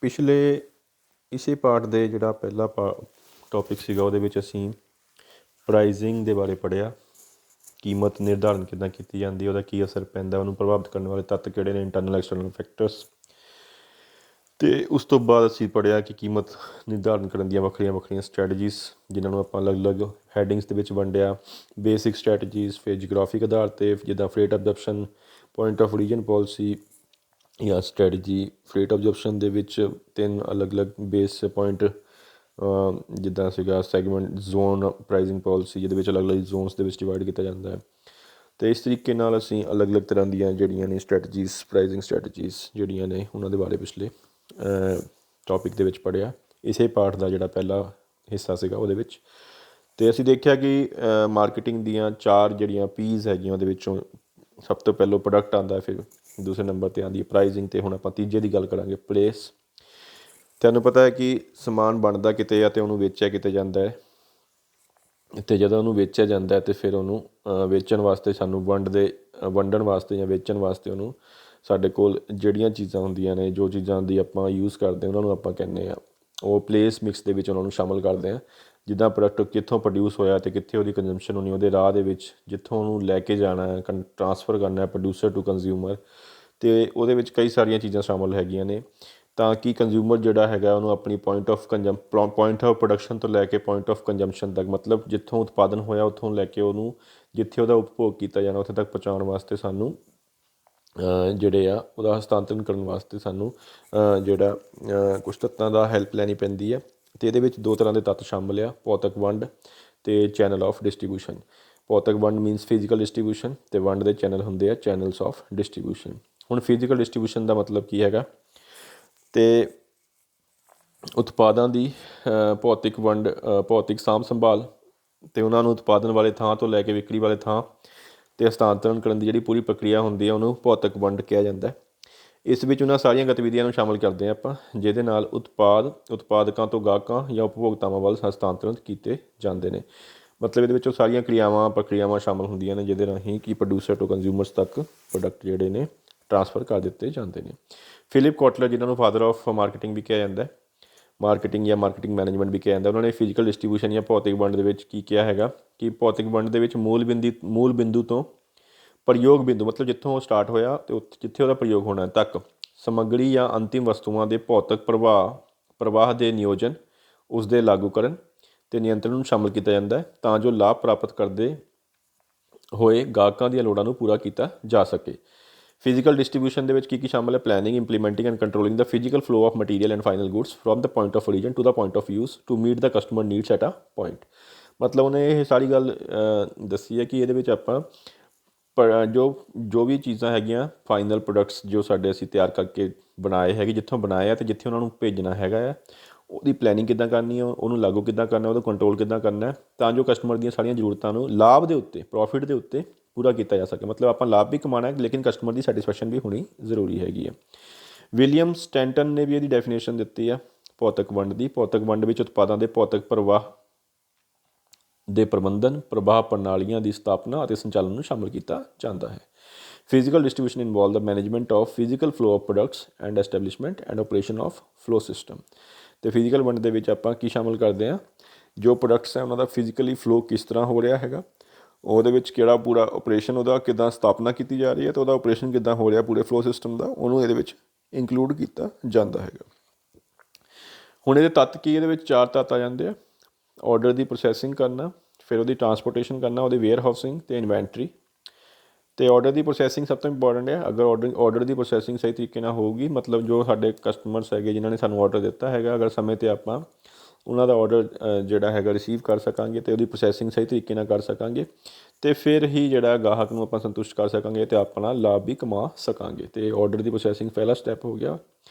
ਪਿਛਲੇ ਇਸੇ ਪਾਰਟ ਦੇ ਜਿਹੜਾ ਪਹਿਲਾ ਟੌਪਿਕ ਸੀਗਾ ਉਹਦੇ ਵਿੱਚ ਅਸੀਂ ਪ੍ਰਾਈਜ਼ਿੰਗ ਦੇ ਬਾਰੇ ਪੜ੍ਹਿਆ। ਕੀਮਤ ਨਿਰਧਾਰਨ ਕਿੱਦਾਂ ਕੀਤੀ ਜਾਂਦੀ, ਉਹਦਾ ਕੀ ਅਸਰ ਪੈਂਦਾ, ਉਹਨੂੰ ਪ੍ਰਭਾਵਿਤ ਕਰਨ ਵਾਲੇ ਤੱਤ ਕਿਹੜੇ ਨੇ, ਇੰਟਰਨਲ ਐਕਸਟਰਨਲ ਫੈਕਟਰਸ। ਅਤੇ ਉਸ ਤੋਂ ਬਾਅਦ ਅਸੀਂ ਪੜ੍ਹਿਆ ਕਿ ਕੀਮਤ ਨਿਰਧਾਰਨ ਕਰਨ ਦੀਆਂ ਵੱਖਰੀਆਂ ਵੱਖਰੀਆਂ ਸਟ੍ਰੈਟਜੀਜ਼, ਜਿਨ੍ਹਾਂ ਨੂੰ ਆਪਾਂ ਅਲੱਗ-ਅਲੱਗ ਹੈਡਿੰਗਸ ਦੇ ਵਿੱਚ ਵੰਡਿਆ। ਬੇਸਿਕ ਸਟ੍ਰੈਟਜੀਜ਼, ਫਿਰ ਜਿਗਰਾਫਿਕ ਆਧਾਰ 'ਤੇ ਜਿੱਦਾਂ freight absorption, point of origin policy ਜਾਂ ਸਟ੍ਰੈਟਜੀ। ਫਰੇਟ ਅਬਜ਼ਰਪਸ਼ਨ ਦੇ ਵਿੱਚ 3 ਅਲੱਗ-ਅਲੱਗ ਬੇਸ ਪੁਆਇੰਟ ਜਿੱਦਾਂ ਸੀਗਾ ਸੈਗਮੈਂਟ ਜ਼ੋਨ ਪ੍ਰਾਈਜ਼ਿੰਗ ਪੋਲਿਸੀ, ਜਿਹਦੇ ਵਿੱਚ ਅਲੱਗ-ਅਲੱਗ ਜ਼ੋਨਸ ਦੇ ਵਿੱਚ ਡਿਵਾਈਡ ਕੀਤਾ ਜਾਂਦਾ ਹੈ। ਅਤੇ ਇਸ ਤਰੀਕੇ ਨਾਲ ਅਸੀਂ ਅਲੱਗ-ਅਲੱਗ ਤਰ੍ਹਾਂ ਦੀਆਂ ਜਿਹੜੀਆਂ ਨੇ ਸਟ੍ਰੈਟਜੀਜ਼, ਪ੍ਰਾਈਜ਼ਿੰਗ ਸਟ੍ਰੈਟਜੀਜ਼ ਜਿਹੜੀਆਂ ਨੇ ਉਹਨਾਂ ਦੇ ਬਾਰੇ ਪਿਛਲੇ ਟੌਪਿਕ ਦੇ ਵਿੱਚ ਪੜ੍ਹਿਆ, ਇਸੇ ਪਾਠ ਦਾ ਜਿਹੜਾ ਪਹਿਲਾ ਹਿੱਸਾ ਸੀਗਾ ਉਹਦੇ ਵਿੱਚ। ਅਤੇ ਅਸੀਂ ਦੇਖਿਆ ਕਿ ਮਾਰਕੀਟਿੰਗ ਦੀਆਂ 4 ਜਿਹੜੀਆਂ ਪੀਜ਼ ਹੈਗੀਆਂ ਉਹਦੇ ਵਿੱਚੋਂ ਸਭ ਤੋਂ ਪਹਿਲਾਂ ਪ੍ਰੋਡਕਟ ਆਉਂਦਾ, ਫਿਰ ਦੂਸਰੇ ਨੰਬਰ 'ਤੇ ਆਉਂਦੀ ਹੈ ਪ੍ਰਾਈਜ਼ਿੰਗ, ਅਤੇ ਹੁਣ ਆਪਾਂ ਤੀਜੇ ਦੀ ਗੱਲ ਕਰਾਂਗੇ ਪਲੇਸ। ਤੁਹਾਨੂੰ ਪਤਾ ਹੈ ਕਿ ਸਮਾਨ ਬਣਦਾ ਕਿਤੇ ਆ ਅਤੇ ਉਹਨੂੰ ਵੇਚਿਆ ਕਿਤੇ ਜਾਂਦਾ ਹੈ, ਅਤੇ ਜਦੋਂ ਉਹਨੂੰ ਵੇਚਿਆ ਜਾਂਦਾ ਹੈ ਅਤੇ ਫਿਰ ਉਹਨੂੰ ਵੇਚਣ ਵਾਸਤੇ ਸਾਨੂੰ ਵੰਡਣ ਵਾਸਤੇ ਜਾਂ ਵੇਚਣ ਵਾਸਤੇ ਉਹਨੂੰ ਸਾਡੇ ਕੋਲ ਜਿਹੜੀਆਂ ਚੀਜ਼ਾਂ ਹੁੰਦੀਆਂ ਨੇ, ਜੋ ਚੀਜ਼ਾਂ ਦੀ ਆਪਾਂ ਯੂਜ਼ ਕਰਦੇ ਉਹਨਾਂ ਨੂੰ ਆਪਾਂ ਕਹਿੰਦੇ ਹਾਂ ਉਹ ਪਲੇਸ ਮਿਕਸ ਦੇ ਵਿੱਚ ਉਹਨਾਂ ਨੂੰ ਸ਼ਾਮਿਲ ਕਰਦੇ ਹਾਂ। ਜਿੱਦਾਂ ਪ੍ਰੋਡਕਟ ਕਿੱਥੋਂ ਪ੍ਰੋਡਿਊਸ ਹੋਇਆ ਅਤੇ ਕਿੱਥੇ ਉਹਦੀ ਕੰਜ਼ੰਪਸ਼ਨ ਹੋਣੀ, ਉਹਦੇ ਰਾਹ ਦੇ ਵਿੱਚ ਜਿੱਥੋਂ ਉਹਨੂੰ ਲੈ ਕੇ ਜਾਣਾ ਹੈ, ਟਰਾਂਸਫਰ ਕਰਨਾ ਹੈ ਪ੍ਰੋਡਿਊਸਰ ਟੂ ਕੰਜ਼ਿਊਮਰ, ਅਤੇ ਉਹਦੇ ਵਿੱਚ ਕਈ ਸਾਰੀਆਂ ਚੀਜ਼ਾਂ ਸ਼ਾਮਿਲ ਹੈਗੀਆਂ ਨੇ, ਤਾਂ ਕਿ ਕੰਜ਼ਿਊਮਰ ਜਿਹੜਾ ਹੈਗਾ ਉਹਨੂੰ ਆਪਣੀ ਪੁਆਇੰਟ ਆਫ ਪ੍ਰੋਡਕਸ਼ਨ ਤੋਂ ਲੈ ਕੇ ਪੁਆਇੰਟ ਆਫ ਕੰਜ਼ੰਪਸ਼ਨ ਤੱਕ, ਮਤਲਬ ਜਿੱਥੋਂ ਉਤਪਾਦਨ ਹੋਇਆ ਉੱਥੋਂ ਲੈ ਕੇ ਉਹਨੂੰ ਜਿੱਥੇ ਉਹਦਾ ਉਪਭੋਗ ਕੀਤਾ ਜਾਣਾ ਉੱਥੇ ਤੱਕ ਪਹੁੰਚਾਉਣ ਵਾਸਤੇ ਸਾਨੂੰ ਜਿਹੜੇ ਆ ਉਹਦਾ ਹਸਤਾਂਤਰਨ ਕਰਨ ਵਾਸਤੇ ਸਾਨੂੰ ਕੁਛ ਤੱਤਾਂ ਦਾ ਹੈਲਪ ਲੈਣੀ ਪੈਂਦੀ ਹੈ। ਅਤੇ ਇਹਦੇ ਵਿੱਚ 2 ਤਰ੍ਹਾਂ ਦੇ ਤੱਤ ਸ਼ਾਮਿਲ ਆ, ਭੌਤਿਕ ਵੰਡ ਅਤੇ ਚੈਨਲ ਆਫ ਡਿਸਟਰੀਬਿਊਸ਼ਨ। ਭੌਤਿਕ ਵੰਡ ਮੀਨਸ ਫਿਜ਼ੀਕਲ ਡਿਸਟਰੀਬਿਊਸ਼ਨ, ਅਤੇ ਵੰਡ ਦੇ ਚੈਨਲ ਹੁੰਦੇ ਆ ਚੈਨਲਸ ਆਫ ਡਿਸਟਰੀਬਿਊਸ਼ਨ। ਹੁਣ ਫਿਜ਼ੀਕਲ ਡਿਸਟਰੀਬਿਊਸ਼ਨ ਦਾ ਮਤਲਬ ਕੀ ਹੈਗਾ, ਅਤੇ ਉਤਪਾਦਾਂ ਦੀ ਭੌਤਿਕ ਵੰਡ, ਭੌਤਿਕ ਸਾਂਭ ਸੰਭਾਲ, ਅਤੇ ਉਹਨਾਂ ਨੂੰ ਉਤਪਾਦਨ ਵਾਲੇ ਥਾਂ ਤੋਂ ਲੈ ਕੇ ਵਿਕਰੀ ਵਾਲੇ ਥਾਂ ਅਤੇ ਹਸਤਾਂਤਰਨ ਕਰਨ ਦੀ ਜਿਹੜੀ ਪੂਰੀ ਪ੍ਰਕਿਰਿਆ ਹੁੰਦੀ ਹੈ ਉਹਨੂੰ ਭੌਤਿਕ ਵੰਡ ਕਿਹਾ ਜਾਂਦਾ। ਇਸ ਵਿੱਚ ਉਹਨਾਂ ਸਾਰੀਆਂ ਗਤੀਵਿਧੀਆਂ ਨੂੰ ਸ਼ਾਮਿਲ ਕਰਦੇ ਹਾਂ ਆਪਾਂ ਜਿਹਦੇ ਨਾਲ ਉਤਪਾਦਕਾਂ ਤੋਂ ਗਾਹਕਾਂ ਜਾਂ ਉਪਭੋਗਤਾਵਾਂ ਵੱਲ ਹਸਤਾਂਤਰਿਤ ਕੀਤੇ ਜਾਂਦੇ ਨੇ। ਮਤਲਬ ਇਹਦੇ ਵਿੱਚ ਉਹ ਸਾਰੀਆਂ ਪ੍ਰਕਿਰਿਆਵਾਂ ਸ਼ਾਮਿਲ ਹੁੰਦੀਆਂ ਨੇ ਜਿਹਦੇ ਰਾਹੀਂ ਕਿ ਪ੍ਰੋਡਿਊਸਰ ਤੋਂ ਕੰਜ਼ਿਊਮਰਸ ਤੱਕ ਪ੍ਰੋਡਕਟ ਜਿਹੜੇ ਨੇ ਟਰਾਂਸਫਰ ਕਰ ਦਿੱਤੇ ਜਾਂਦੇ ਨੇ। ਫਿਲਿਪ ਕੋਟਲਰ, ਜਿਨ੍ਹਾਂ ਨੂੰ ਫਾਦਰ ਆਫ ਮਾਰਕੀਟਿੰਗ ਵੀ ਕਿਹਾ ਜਾਂਦਾ, ਮਾਰਕੀਟਿੰਗ ਜਾਂ ਮਾਰਕੀਟਿੰਗ ਮੈਨੇਜਮੈਂਟ ਵੀ ਕਿਹਾ ਜਾਂਦਾ, ਉਹਨਾਂ ਨੇ ਫਿਜ਼ੀਕਲ ਡਿਸਟਰੀਬਿਊਸ਼ਨ ਜਾਂ ਭੌਤਿਕ ਵੰਡ ਦੇ ਵਿੱਚ ਕੀ ਕਿਹਾ ਹੈਗਾ ਕਿ ਭੌਤਿਕ ਵੰਡ ਦੇ ਵਿੱਚ ਮੂਲ ਬਿੰਦੂ ਤੋਂ ਪ੍ਰਯੋਗ ਬਿੰਦੂ, ਮਤਲਬ ਜਿੱਥੋਂ ਉਹ ਸਟਾਰਟ ਹੋਇਆ ਅਤੇ ਜਿੱਥੇ ਉਹਦਾ ਪ੍ਰਯੋਗ ਹੋਣਾ ਤੱਕ ਸਮੱਗਰੀ ਜਾਂ ਅੰਤਿਮ ਵਸਤੂਆਂ ਦੇ ਭੌਤਿਕ ਪ੍ਰਵਾਹ ਦੇ ਨਿਯੋਜਨ, ਉਸਦੇ ਲਾਗੂਕਰਨ ਅਤੇ ਨਿਯੰਤਰਣ ਨੂੰ ਸ਼ਾਮਿਲ ਕੀਤਾ ਜਾਂਦਾ ਤਾਂ ਜੋ ਲਾਭ ਪ੍ਰਾਪਤ ਕਰਦੇ ਹੋਏ ਗਾਹਕਾਂ ਦੀਆਂ ਲੋੜਾਂ ਨੂੰ ਪੂਰਾ ਕੀਤਾ ਜਾ ਸਕੇ। ਫਿਜ਼ੀਕਲ ਡਿਸਟਰੀਬਿਊਸ਼ਨ ਦੇ ਵਿੱਚ ਕੀ ਸ਼ਾਮਿਲ ਹੈ, planning, implementing and controlling the physical flow of material and final goods from the point of origin to the point of use to meet the customer needs at a point. ਮਤਲਬ ਉਹਨੇ ਇਹ ਸਾਰੀ ਗੱਲ ਦੱਸੀ ਹੈ ਕਿ ਇਹਦੇ ਵਿੱਚ ਆਪਾਂ ਜੋ ਵੀ ਚੀਜ਼ਾਂ ਹੈਗੀਆਂ ਫਾਈਨਲ ਪ੍ਰੋਡਕਟਸ ਜੋ ਸਾਡੇ ਅਸੀਂ ਤਿਆਰ ਕਰਕੇ ਬਣਾਏ ਹੈਗੇ, ਜਿੱਥੋਂ ਬਣਾਏ ਆ ਅਤੇ ਜਿੱਥੇ ਉਹਨਾਂ ਨੂੰ ਭੇਜਣਾ ਹੈਗਾ ਆ, ਉਹਦੀ ਪਲੈਨਿੰਗ ਕਿੱਦਾਂ ਕਰਨੀ ਆ, ਉਹਨੂੰ ਲਾਗੂ ਕਿੱਦਾਂ ਕਰਨਾ, ਉਹਦਾ ਕੰਟਰੋਲ ਕਿੱਦਾਂ ਕਰਨਾ, ਤਾਂ ਜੋ ਕਸਟਮਰ ਦੀਆਂ ਸਾਰੀਆਂ ਜ਼ਰੂਰਤਾਂ ਨੂੰ ਲਾਭ ਦੇ ਉੱਤੇ, ਪ੍ਰੋਫਿਟ ਦੇ ਉੱਤੇ ਪੂਰਾ ਕੀਤਾ ਜਾ ਸਕੇ। ਮਤਲਬ ਆਪਾਂ ਲਾਭ ਵੀ ਕਮਾਉਣਾ ਲੇਕਿਨ ਕਸਟਮਰ ਦੀ ਸੈਟਿਸਫੈਕਸ਼ਨ ਵੀ ਹੋਣੀ ਜ਼ਰੂਰੀ ਹੈਗੀ ਹੈ। ਵਿਲੀਅਮ ਸਟੈਂਟਨ ਨੇ ਵੀ ਇਹਦੀ ਡੈਫੀਨੇਸ਼ਨ ਦਿੱਤੀ ਆ ਭੌਤਿਕ ਵੰਡ ਦੀ। ਭੌਤਿਕ ਵੰਡ ਵਿੱਚ ਉਤਪਾਦਾਂ ਦੇ ਭੌਤਿਕ ਪ੍ਰਵਾਹ ਦੇ ਪ੍ਰਬੰਧਨ, ਪ੍ਰਵਾਹ ਪ੍ਰਣਾਲੀਆਂ ਦੀ ਸਥਾਪਨਾ ਅਤੇ ਸੰਚਾਲਨ ਨੂੰ ਸ਼ਾਮਿਲ ਕੀਤਾ ਜਾਂਦਾ ਹੈ। Physical distribution involve the management of physical flow of products and establishment and operation of flow system. ਅਤੇ ਫਿਜ਼ੀਕਲ ਵੰਡ ਦੇ ਵਿੱਚ ਆਪਾਂ ਕੀ ਸ਼ਾਮਿਲ ਕਰਦੇ ਹਾਂ, ਜੋ ਪ੍ਰੋਡਕਟਸ ਹੈ ਉਹਨਾਂ ਦਾ ਫਿਜ਼ੀਕਲੀ ਫਲੋ ਕਿਸ ਤਰ੍ਹਾਂ ਹੋ ਰਿਹਾ ਹੈਗਾ, ਉਹਦੇ ਵਿੱਚ ਕਿਹੜਾ ਪੂਰਾ ਆਪਰੇਸ਼ਨ, ਉਹਦਾ ਕਿੱਦਾਂ ਸਥਾਪਨਾ ਕੀਤੀ ਜਾ ਰਹੀ ਹੈ ਅਤੇ ਉਹਦਾ ਆਪਰੇਸ਼ਨ ਕਿੱਦਾਂ ਹੋ ਰਿਹਾ ਪੂਰੇ ਫਲੋ ਸਿਸਟਮ ਦਾ, ਉਹਨੂੰ ਇਹਦੇ ਵਿੱਚ ਇਨਕਲੂਡ ਕੀਤਾ ਜਾਂਦਾ ਹੈਗਾ। ਹੁਣ ਇਹਦੇ ਤੱਤ ਕੀ, ਇਹਦੇ ਵਿੱਚ 4 ਤੱਤ ਆ ਜਾਂਦੇ ਆ। ਆਰਡਰ ਦੀ ਪ੍ਰੋਸੈਸਿੰਗ ਕਰਨਾ, ਫਿਰ ਉਹਦੀ ਟਰਾਂਸਪੋਰਟੇਸ਼ਨ ਕਰਨਾ, ਉਹਦੀ ਵੇਅਰ ਹਾਊਸਿੰਗ ਅਤੇ ਇਨਵੈਂਟਰੀ। ਅਤੇ ਆਰਡਰ ਦੀ ਪ੍ਰੋਸੈਸਿੰਗ ਸਭ ਤੋਂ ਇੰਪੋਰਟੈਂਟ ਹੈ। ਅਗਰ ਆਰਡਰ ਦੀ ਪ੍ਰੋਸੈਸਿੰਗ ਸਹੀ ਤਰੀਕੇ ਨਾਲ ਹੋਊਗੀ, ਮਤਲਬ ਜੋ ਸਾਡੇ ਕਸਟਮਰਸ ਹੈਗੇ ਜਿਨ੍ਹਾਂ ਨੇ ਸਾਨੂੰ ਆਰਡਰ ਦਿੱਤਾ ਹੈਗਾ, ਅਗਰ ਸਮੇਂ 'ਤੇ ਆਪਾਂ ਉਹਨਾਂ ਦਾ ਆਰਡਰ ਜਿਹੜਾ ਹੈਗਾ ਰਿਸੀਵ ਕਰ ਸਕਾਂਗੇ ਅਤੇ ਉਹਦੀ ਪ੍ਰੋਸੈਸਿੰਗ ਸਹੀ ਤਰੀਕੇ ਨਾਲ ਕਰ ਸਕਾਂਗੇ, ਅਤੇ ਫਿਰ ਹੀ ਜਿਹੜਾ ਗਾਹਕ ਨੂੰ ਆਪਾਂ ਸੰਤੁਸ਼ਟ ਕਰ ਸਕਾਂਗੇ ਅਤੇ ਆਪਣਾ ਲਾਭ ਵੀ ਕਮਾ ਸਕਾਂਗੇ। ਅਤੇ ਆਰਡਰ ਦੀ ਪ੍ਰੋਸੈਸਿੰਗ ਪਹਿਲਾ ਸਟੈਪ ਹੋ ਗਿਆ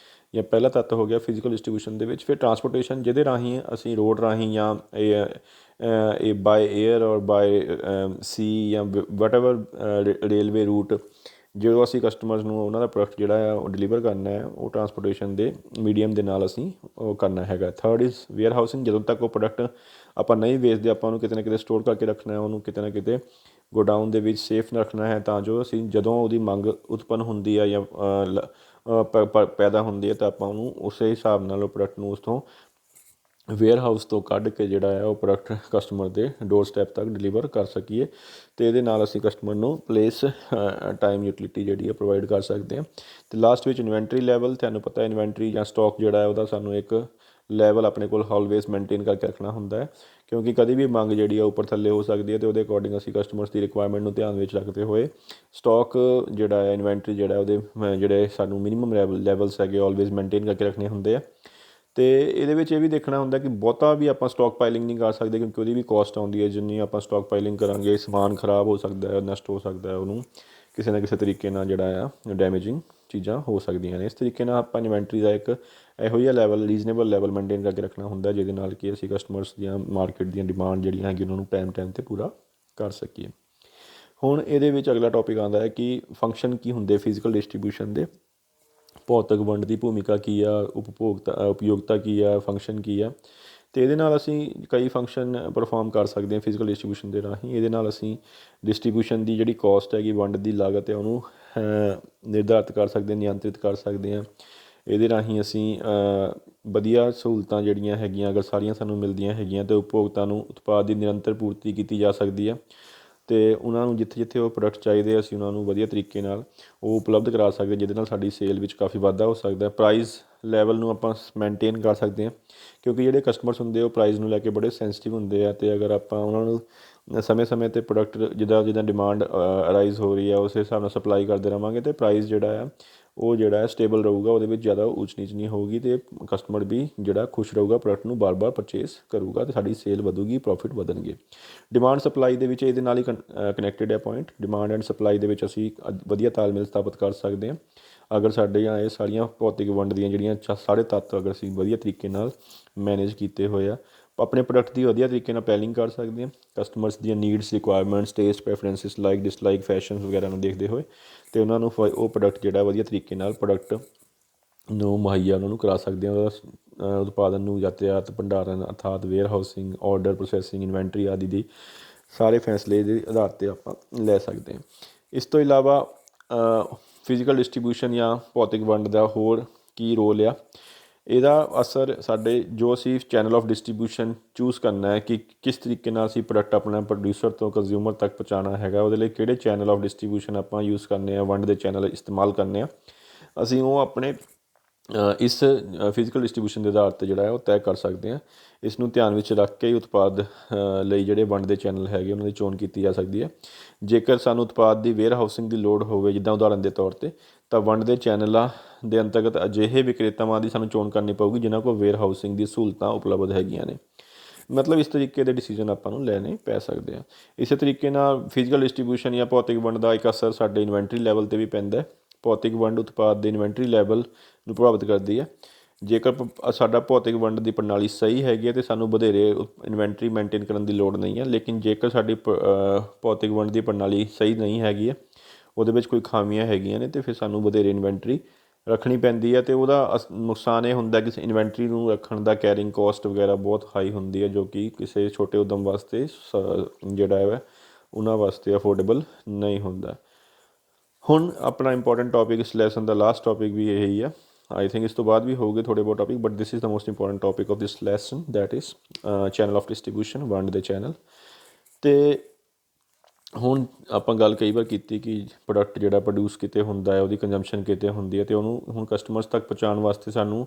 ਜਾਂ ਪਹਿਲਾ ਤੱਤ ਹੋ ਗਿਆ ਫਿਜ਼ੀਕਲ ਡਿਸਟਰੀਬਿਊਸ਼ਨ ਦੇ ਵਿੱਚ। ਫਿਰ ਟਰਾਂਸਪੋਰਟੇਸ਼ਨ, ਜਿਹਦੇ ਰਾਹੀਂ ਅਸੀਂ ਰੋਡ ਰਾਹੀਂ ਜਾਂ ਬਾਏ ਏਅਰ ਔਰ ਬਾਏ ਸੀ ਜਾਂ ਵਟਐਵਰ ਰੇਲਵੇ ਰੂਟ, ਜਦੋਂ ਅਸੀਂ ਕਸਟਮਰਸ ਨੂੰ ਉਹਨਾਂ ਦਾ ਪ੍ਰੋਡਕਟ ਜਿਹੜਾ ਹੈ ਉਹ ਡਿਲੀਵਰ ਕਰਨਾ ਹੈ, ਉਹ ਟਰਾਂਸਪੋਰਟੇਸ਼ਨ ਦੇ ਮੀਡੀਅਮ ਦੇ ਨਾਲ ਅਸੀਂ ਉਹ ਕਰਨਾ ਹੈਗਾ। ਥਰਡ ਇਜ਼ ਵੇਅਰ ਹਾਊਸਿੰਗ, ਜਦੋਂ ਤੱਕ ਉਹ ਪ੍ਰੋਡਕਟ ਆਪਾਂ ਨਹੀਂ ਵੇਚਦੇ ਆਪਾਂ ਉਹਨੂੰ ਕਿਤੇ ਨਾ ਕਿਤੇ ਸਟੋਰ ਕਰਕੇ ਰੱਖਣਾ ਹੈ, ਉਹਨੂੰ ਕਿਤੇ ਨਾ ਕਿਤੇ ਗੋਡਾਊਨ ਦੇ ਵਿੱਚ ਸੇਫ ਰੱਖਣਾ ਹੈ, ਤਾਂ ਜੋ ਅਸੀਂ ਜਦੋਂ ਉਹਦੀ ਮੰਗ ਉਤਪੰਨ ਹੁੰਦੀ ਹੈ ਜਾਂ ਪੈਦਾ ਹੁੰਦੀ ਹੈ ਤਾਂ ਆਪਾਂ ਉਹਨੂੰ ਉਸੇ ਹਿਸਾਬ ਨਾਲ ਉਹ ਪ੍ਰੋਡਕਟ ਨੂੰ ਉੱਥੋਂ ਵੇਅਰ ਹਾਊਸ ਤੋਂ ਕੱਢ ਕੇ ਜਿਹੜਾ ਹੈ ਉਹ ਪ੍ਰੋਡਕਟ ਕਸਟਮਰ ਦੇ ਡੋਰ ਸਟੈਪ ਤੱਕ ਡਿਲੀਵਰ ਕਰ ਸਕੀਏ। ਅਤੇ ਇਹਦੇ ਨਾਲ ਅਸੀਂ ਕਸਟਮਰ ਨੂੰ ਪਲੇਸ ਟਾਈਮ ਯੂਟਿਲਿਟੀ ਜਿਹੜੀ ਹੈ ਪ੍ਰੋਵਾਈਡ ਕਰ ਸਕਦੇ ਹਾਂ। ਅਤੇ ਲਾਸਟ ਵਿੱਚ ਇਨਵੈਂਟਰੀ ਲੈਵਲ, ਤੁਹਾਨੂੰ ਪਤਾ ਇਨਵੈਂਟਰੀ ਜਾਂ ਸਟਾਕ ਜਿਹੜਾ ਹੈ ਉਹਦਾ ਸਾਨੂੰ ਇੱਕ ਲੈਵਲ ਆਪਣੇ ਕੋਲ ਆਲਵੇਜ਼ ਮੇਨਟੇਨ ਕਰਕੇ ਰੱਖਣਾ ਹੁੰਦਾ ਹੈ, ਕਿਉਂਕਿ ਕਦੀ ਵੀ ਮੰਗ ਜਿਹੜੀ ਹੈ ਉੱਪਰ ਥੱਲੇ ਹੋ ਸਕਦੀ ਹੈ ਅਤੇ ਉਹਦੇ ਅਕੋਰਡਿੰਗ ਅਸੀਂ ਕਸਟਮਰਸ ਦੀ ਰਿਕੁਆਇਰਮੈਂਟ ਨੂੰ ਧਿਆਨ ਵਿੱਚ ਰੱਖਦੇ ਹੋਏ ਸਟਾਕ ਜਿਹੜਾ ਹੈ ਇਨਵੈਂਟਰੀ ਜਿਹੜਾ ਉਹਦੇ ਜਿਹੜੇ ਸਾਨੂੰ ਮਿਨੀਮਮ ਲੈਵਲਸ ਹੈਗੇ ਆਲਵੇਜ਼ ਮੇਨਟੇਨ ਕਰਕੇ ਰੱਖਣੇ ਹੁੰਦੇ ਆ। ਅਤੇ ਇਹਦੇ ਵਿੱਚ ਇਹ ਵੀ ਦੇਖਣਾ ਹੁੰਦਾ ਕਿ ਬਹੁਤਾ ਵੀ ਆਪਾਂ ਸਟਾਕ ਪਾਈਲਿੰਗ ਨਹੀਂ ਕਰ ਸਕਦੇ, ਕਿਉਂਕਿ ਉਹਦੀ ਵੀ ਕੋਸਟ ਆਉਂਦੀ ਹੈ। ਜਿੰਨੀ ਆਪਾਂ ਸਟਾਕ ਪਾਈਲਿੰਗ ਕਰਾਂਗੇ ਸਮਾਨ ਖਰਾਬ ਹੋ ਸਕਦਾ ਹੈ, ਨਸ਼ਟ ਹੋ ਸਕਦਾ ਹੈ, ਉਹਨੂੰ ਕਿਸੇ ਨਾ ਕਿਸੇ ਤਰੀਕੇ ਨਾਲ ਜਿਹੜਾ ਆ ਡੈਮੇਜਿੰਗ ਚੀਜ਼ਾਂ ਹੋ ਸਕਦੀਆਂ ਨੇ। ਇਸ ਤਰੀਕੇ ਨਾਲ ਆਪਾਂ ਇਨਵੈਂਟਰੀ ਦਾ ਇੱਕ ਇਹੋ ਜਿਹਾ ਲੈਵਲ ਰੀਜ਼ਨੇਬਲ ਲੈਵਲ ਮੇਨਟੇਨ ਕਰਕੇ ਰੱਖਣਾ ਹੁੰਦਾ, ਜਿਹਦੇ ਨਾਲ ਕਿ ਅਸੀਂ ਕਸਟਮਰਸ ਦੀਆਂ ਮਾਰਕੀਟ ਦੀਆਂ ਡਿਮਾਂਡ ਜਿਹੜੀਆਂ ਹੈਗੀਆਂ ਉਹਨਾਂ ਨੂੰ ਟਾਈਮ 'ਤੇ ਪੂਰਾ ਕਰ ਸਕੀਏ। ਹੁਣ ਇਹਦੇ ਵਿੱਚ ਅਗਲਾ ਟੌਪਿਕ ਆਉਂਦਾ ਹੈ ਕਿ ਫੰਕਸ਼ਨ ਕੀ ਹੁੰਦੇ ਫਿਜ਼ੀਕਲ ਡਿਸਟਰੀਬਿਊਸ਼ਨ ਦੇ, ਭੌਤਿਕ ਵੰਡ ਦੀ ਭੂਮਿਕਾ ਕੀ ਆ, ਉਪਯੋਗਤਾ ਕੀ ਆ, ਫੰਕਸ਼ਨ ਕੀ ਆ। ਅਤੇ ਇਹਦੇ ਨਾਲ ਅਸੀਂ ਕਈ ਫੰਕਸ਼ਨ ਪਰਫੋਰਮ ਕਰ ਸਕਦੇ ਹਾਂ ਫਿਜ਼ੀਕਲ ਡਿਸਟਰੀਬਿਊਸ਼ਨ ਦੇ ਰਾਹੀਂ। ਇਹਦੇ ਨਾਲ ਅਸੀਂ ਡਿਸਟਰੀਬਿਊਸ਼ਨ ਦੀ ਜਿਹੜੀ ਕੋਸਟ ਹੈਗੀ, ਵੰਡ ਦੀ ਲਾਗਤ ਹੈ, ਉਹਨੂੰ ਨਿਰਧਾਰਿਤ ਕਰ ਸਕਦੇ, ਨਿਯੰਤਰਿਤ ਕਰ ਸਕਦੇ ਹਾਂ। ਇਹਦੇ ਰਾਹੀਂ ਅਸੀਂ ਵਧੀਆ ਸਹੂਲਤਾਂ ਜਿਹੜੀਆਂ ਹੈਗੀਆਂ ਅਗਰ ਸਾਰੀਆਂ ਸਾਨੂੰ ਮਿਲਦੀਆਂ ਹੈਗੀਆਂ ਤਾਂ ਉਪਭੋਗਤਾ ਨੂੰ ਉਤਪਾਦ ਦੀ ਨਿਰੰਤਰ ਪੂਰਤੀ ਕੀਤੀ ਜਾ ਸਕਦੀ ਹੈ। ਅਤੇ ਉਹਨਾਂ ਨੂੰ ਜਿੱਥੇ ਜਿੱਥੇ ਉਹ ਪ੍ਰੋਡਕਟ ਚਾਹੀਦੇ ਅਸੀਂ ਉਹਨਾਂ ਨੂੰ ਵਧੀਆ ਤਰੀਕੇ ਨਾਲ ਉਹ ਉਪਲਬਧ ਕਰਾ ਸਕਦੇ, ਜਿਹਦੇ ਨਾਲ ਸਾਡੀ ਸੇਲ ਵਿੱਚ ਕਾਫੀ ਵਾਧਾ ਹੋ ਸਕਦਾ। ਪ੍ਰਾਈਸ ਲੈਵਲ ਨੂੰ ਆਪਾਂ ਮੇਨਟੇਨ ਕਰ ਸਕਦੇ ਹਾਂ, ਕਿਉਂਕਿ ਜਿਹੜੇ ਕਸਟਮਰਸ ਹੁੰਦੇ ਉਹ ਪ੍ਰਾਈਸ ਨੂੰ ਲੈ ਕੇ ਬੜੇ ਸੈਂਸਿਟਿਵ ਹੁੰਦੇ ਆ। ਅਤੇ ਅਗਰ ਆਪਾਂ ਉਹਨਾਂ ਨੂੰ ਸਮੇਂ 'ਤੇ ਪ੍ਰੋਡਕਟ ਜਿੱਦਾਂ ਡਿਮਾਂਡ ਅਰਾਈਜ਼ ਹੋ ਰਹੀ ਹੈ ਉਸ ਹਿਸਾਬ ਨਾਲ ਸਪਲਾਈ ਕਰਦੇ ਰਹਾਂਗੇ ਅਤੇ ਪ੍ਰਾਈਸ ਜਿਹੜਾ ਆ ਉਹ ਜਿਹੜਾ ਹੈ ਸਟੇਬਲ ਰਹੂਗਾ, ਉਹਦੇ ਵਿੱਚ ਜ਼ਿਆਦਾ ਊਚ ਨੀਚ ਨਹੀਂ ਹੋਊਗੀ ਅਤੇ ਕਸਟਮਰ ਵੀ ਜਿਹੜਾ ਖੁਸ਼ ਰਹੂਗਾ, ਪ੍ਰੋਡਕਟ ਨੂੰ ਬਾਰ-ਬਾਰ ਪਰਚੇਸ ਕਰੂਗਾ ਅਤੇ ਸਾਡੀ ਸੇਲ ਵਧੂਗੀ, ਪ੍ਰੋਫਿਟ ਵਧਣਗੇ। ਡਿਮਾਂਡ ਸਪਲਾਈ ਦੇ ਵਿੱਚ ਇਹਦੇ ਨਾਲ ਹੀ ਕਨੈਕਟਡ ਹੈ ਪੁਆਇੰਟ। ਡਿਮਾਂਡ ਐਂਡ ਸਪਲਾਈ ਦੇ ਵਿੱਚ ਅਸੀਂ ਵਧੀਆ ਤਾਲਮੇਲ ਸਥਾਪਿਤ ਕਰ ਸਕਦੇ ਹਾਂ ਅਗਰ ਸਾਡੀਆਂ ਇਹ ਸਾਰੀਆਂ ਭੌਤਿਕ ਵੰਡ ਦੀਆਂ ਜਿਹੜੀਆਂ ਸਾਰੇ ਤੱਤ ਅਗਰ ਅਸੀਂ ਵਧੀਆ ਤਰੀਕੇ ਨਾਲ ਮੈਨੇਜ ਕੀਤੇ ਹੋਏ ਆ। ਆਪਣੇ ਪ੍ਰੋਡਕਟ ਦੀ ਵਧੀਆ ਤਰੀਕੇ ਨਾਲ ਪਲੈਨਿੰਗ ਕਰ ਸਕਦੇ ਹਾਂ, ਕਸਟਮਰਸ ਦੀਆਂ needs, requirements, taste, preferences, like dislike, fashion ਵਗੈਰਾ ਨੂੰ ਦੇਖਦੇ ਹੋਏ ਅਤੇ ਉਹਨਾਂ ਨੂੰ ਉਹ ਪ੍ਰੋਡਕਟ ਜਿਹੜਾ ਵਧੀਆ ਤਰੀਕੇ ਨਾਲ ਪ੍ਰੋਡਕਟ ਨੂੰ ਮੁਹੱਈਆ ਉਹਨਾਂ ਨੂੰ ਕਰਾ ਸਕਦੇ ਹਾਂ। ਉਹਦਾ ਉਤਪਾਦਨ ਨੂੰ ਯਾਤਾਯਾਤ, ਭੰਡਾਰਨ ਅਰਥਾਤ warehousing, order processing, inventory ਆਦਿ ਦੀ ਸਾਰੇ ਫੈਸਲੇ ਦੇ ਆਧਾਰ 'ਤੇ ਆਪਾਂ ਲੈ ਸਕਦੇ ਹਾਂ। ਇਸ ਤੋਂ ਇਲਾਵਾ ਫਿਜ਼ੀਕਲ ਡਿਸਟਰੀਬਿਊਸ਼ਨ ਜਾਂ ਭੌਤਿਕ ਵੰਡ ਦਾ ਹੋਰ ਕੀ ਰੋਲ ਆ, ਇਹਦਾ ਅਸਰ ਸਾਡੇ ਜੋ ਅਸੀਂ ਚੈਨਲ ਆਫ ਡਿਸਟਰੀਬਿਊਸ਼ਨ ਚੂਜ਼ ਕਰਨਾ ਹੈ ਕਿ ਕਿਸ ਤਰੀਕੇ ਨਾਲ ਅਸੀਂ ਪ੍ਰੋਡਕਟ ਆਪਣਾ ਪ੍ਰੋਡਿਊਸਰ ਤੋਂ ਕੰਜ਼ਿਊਮਰ ਤੱਕ ਪਹੁੰਚਾਉਣਾ ਹੈਗਾ, ਉਹਦੇ ਲਈ ਕਿਹੜੇ ਚੈਨਲ ਆਫ ਡਿਸਟਰੀਬਿਊਸ਼ਨ ਆਪਾਂ ਯੂਜ਼ ਕਰਨੇ ਆ, ਵੰਡ ਦੇ ਚੈਨਲ ਇਸਤੇਮਾਲ ਕਰਨੇ ਆ, ਅਸੀਂ ਉਹ ਆਪਣੇ ਇਸ ਫਿਜ਼ੀਕਲ ਡਿਸਟਰੀਬਿਊਸ਼ਨ ਦੇ ਆਧਾਰ 'ਤੇ ਜਿਹੜਾ ਹੈ ਉਹ ਤੈਅ ਕਰ ਸਕਦੇ ਹਾਂ। ਇਸ ਨੂੰ ਧਿਆਨ ਵਿੱਚ ਰੱਖ ਕੇ ਹੀ ਉਤਪਾਦ ਲਈ ਜਿਹੜੇ ਵੰਡ ਦੇ ਚੈਨਲ ਹੈਗੇ ਉਹਨਾਂ ਦੀ ਚੋਣ ਕੀਤੀ ਜਾ ਸਕਦੀ ਹੈ। ਜੇਕਰ ਸਾਨੂੰ ਉਤਪਾਦ ਦੀ ਵੇਅਰ ਹਾਊਸਿੰਗ ਦੀ ਲੋੜ ਹੋਵੇ, ਜਿੱਦਾਂ ਉਦਾਹਰਨ ਦੇ ਤੌਰ 'ਤੇ, ਤਾਂ ਵੰਡ ਦੇ ਚੈਨਲਾਂ ਦੇ ਅੰਤਰਗਤ ਅਜਿਹੇ ਵਿਕਰੇਤਾਵਾਂ ਦੀ ਸਾਨੂੰ ਚੋਣ ਕਰਨੀ ਪਊਗੀ ਜਿਨ੍ਹਾਂ ਕੋਲ ਵੇਅਰ ਹਾਊਸਿੰਗ ਦੀ ਸਹੂਲਤਾਂ ਉਪਲਬਧ ਹੈਗੀਆਂ ਨੇ। ਮਤਲਬ ਇਸ ਤਰੀਕੇ ਦੇ ਡਿਸੀਜਨ ਆਪਾਂ ਨੂੰ ਲੈਣੇ ਪੈ ਸਕਦੇ ਆ। ਇਸੇ ਤਰੀਕੇ ਨਾਲ ਫਿਜ਼ੀਕਲ ਡਿਸਟਰੀਬਿਊਸ਼ਨ ਜਾਂ ਭੌਤਿਕ ਵੰਡ ਦਾ ਇੱਕ ਅਸਰ ਸਾਡੇ ਇਨਵੈਂਟਰੀ ਲੈਵਲ 'ਤੇ ਵੀ ਪੈਂਦਾ। ਭੌਤਿਕ ਵੰਡ ਉਤਪਾਦ ਦੇ ਇਨਵੈਂਟਰੀ ਲੈਵਲ ਨੂੰ ਪ੍ਰਭਾਵਿਤ ਕਰਦੀ ਹੈ। ਜੇਕਰ ਸਾਡਾ ਭੌਤਿਕ ਵੰਡ ਦੀ ਪ੍ਰਣਾਲੀ ਸਹੀ ਹੈਗੀ ਹੈ ਅਤੇ ਸਾਨੂੰ ਵਧੇਰੇ ਇਨਵੈਂਟਰੀ ਮੇਨਟੇਨ ਕਰਨ ਦੀ ਲੋੜ ਨਹੀਂ ਹੈ। ਲੇਕਿਨ ਜੇਕਰ ਸਾਡੀ ਭੌਤਿਕ ਵੰਡ ਦੀ ਪ੍ਰਣਾਲੀ ਸਹੀ ਨਹੀਂ ਹੈਗੀ ਹੈ, ਉਹਦੇ ਵਿੱਚ ਕੋਈ ਖਾਮੀਆਂ ਹੈਗੀਆਂ ਨੇ, ਅਤੇ ਫਿਰ ਸਾਨੂੰ ਵਧੇਰੇ ਇਨਵੈਂਟਰੀ ਰੱਖਣੀ ਪੈਂਦੀ ਹੈ। ਅਤੇ ਉਹਦਾ ਨੁਕਸਾਨ ਇਹ ਹੁੰਦਾ ਕਿ ਇਨਵੈਂਟਰੀ ਨੂੰ ਰੱਖਣ ਦਾ ਕੈਰਿੰਗ ਕੋਸਟ ਵਗੈਰਾ ਬਹੁਤ ਹਾਈ ਹੁੰਦੀ ਹੈ, ਜੋ ਕਿ ਕਿਸੇ ਛੋਟੇ ਉੱਦਮ ਵਾਸਤੇ ਜਿਹੜਾ ਹੈ ਉਹਨਾਂ ਵਾਸਤੇ ਅਫੋਰਡੇਬਲ ਨਹੀਂ ਹੁੰਦਾ। ਹੁਣ ਆਪਣਾ ਇੰਪੋਰਟੈਂਟ ਟੌਪਿਕ ਇਸ ਲੈਸਨ ਦਾ ਲਾਸਟ ਟੌਪਿਕ ਵੀ ਇਹੀ ਆ। ਆਈ ਥਿੰਕ ਇਸ ਤੋਂ ਬਾਅਦ ਵੀ ਹੋਊਗੇ ਥੋੜ੍ਹੇ ਬਹੁਤ topic, but this is the most important topic of this lesson, that is channel of distribution, ਵੰਡ ਦੇ ਚੈਨਲ। ਅਤੇ ਹੁਣ ਆਪਾਂ ਗੱਲ ਕਈ ਵਾਰ ਕੀਤੀ ਕਿ ਪ੍ਰੋਡਕਟ ਜਿਹੜਾ ਪ੍ਰੋਡਿਊਸ ਕਿਤੇ ਹੁੰਦਾ ਹੈ, ਉਹਦੀ ਕੰਜ਼ੰਪਸ਼ਨ ਕਿਤੇ ਹੁੰਦੀ ਹੈ, ਅਤੇ ਉਹਨੂੰ ਹੁਣ ਕਸਟਮਰਸ ਤੱਕ ਪਹੁੰਚਾਉਣ ਵਾਸਤੇ ਸਾਨੂੰ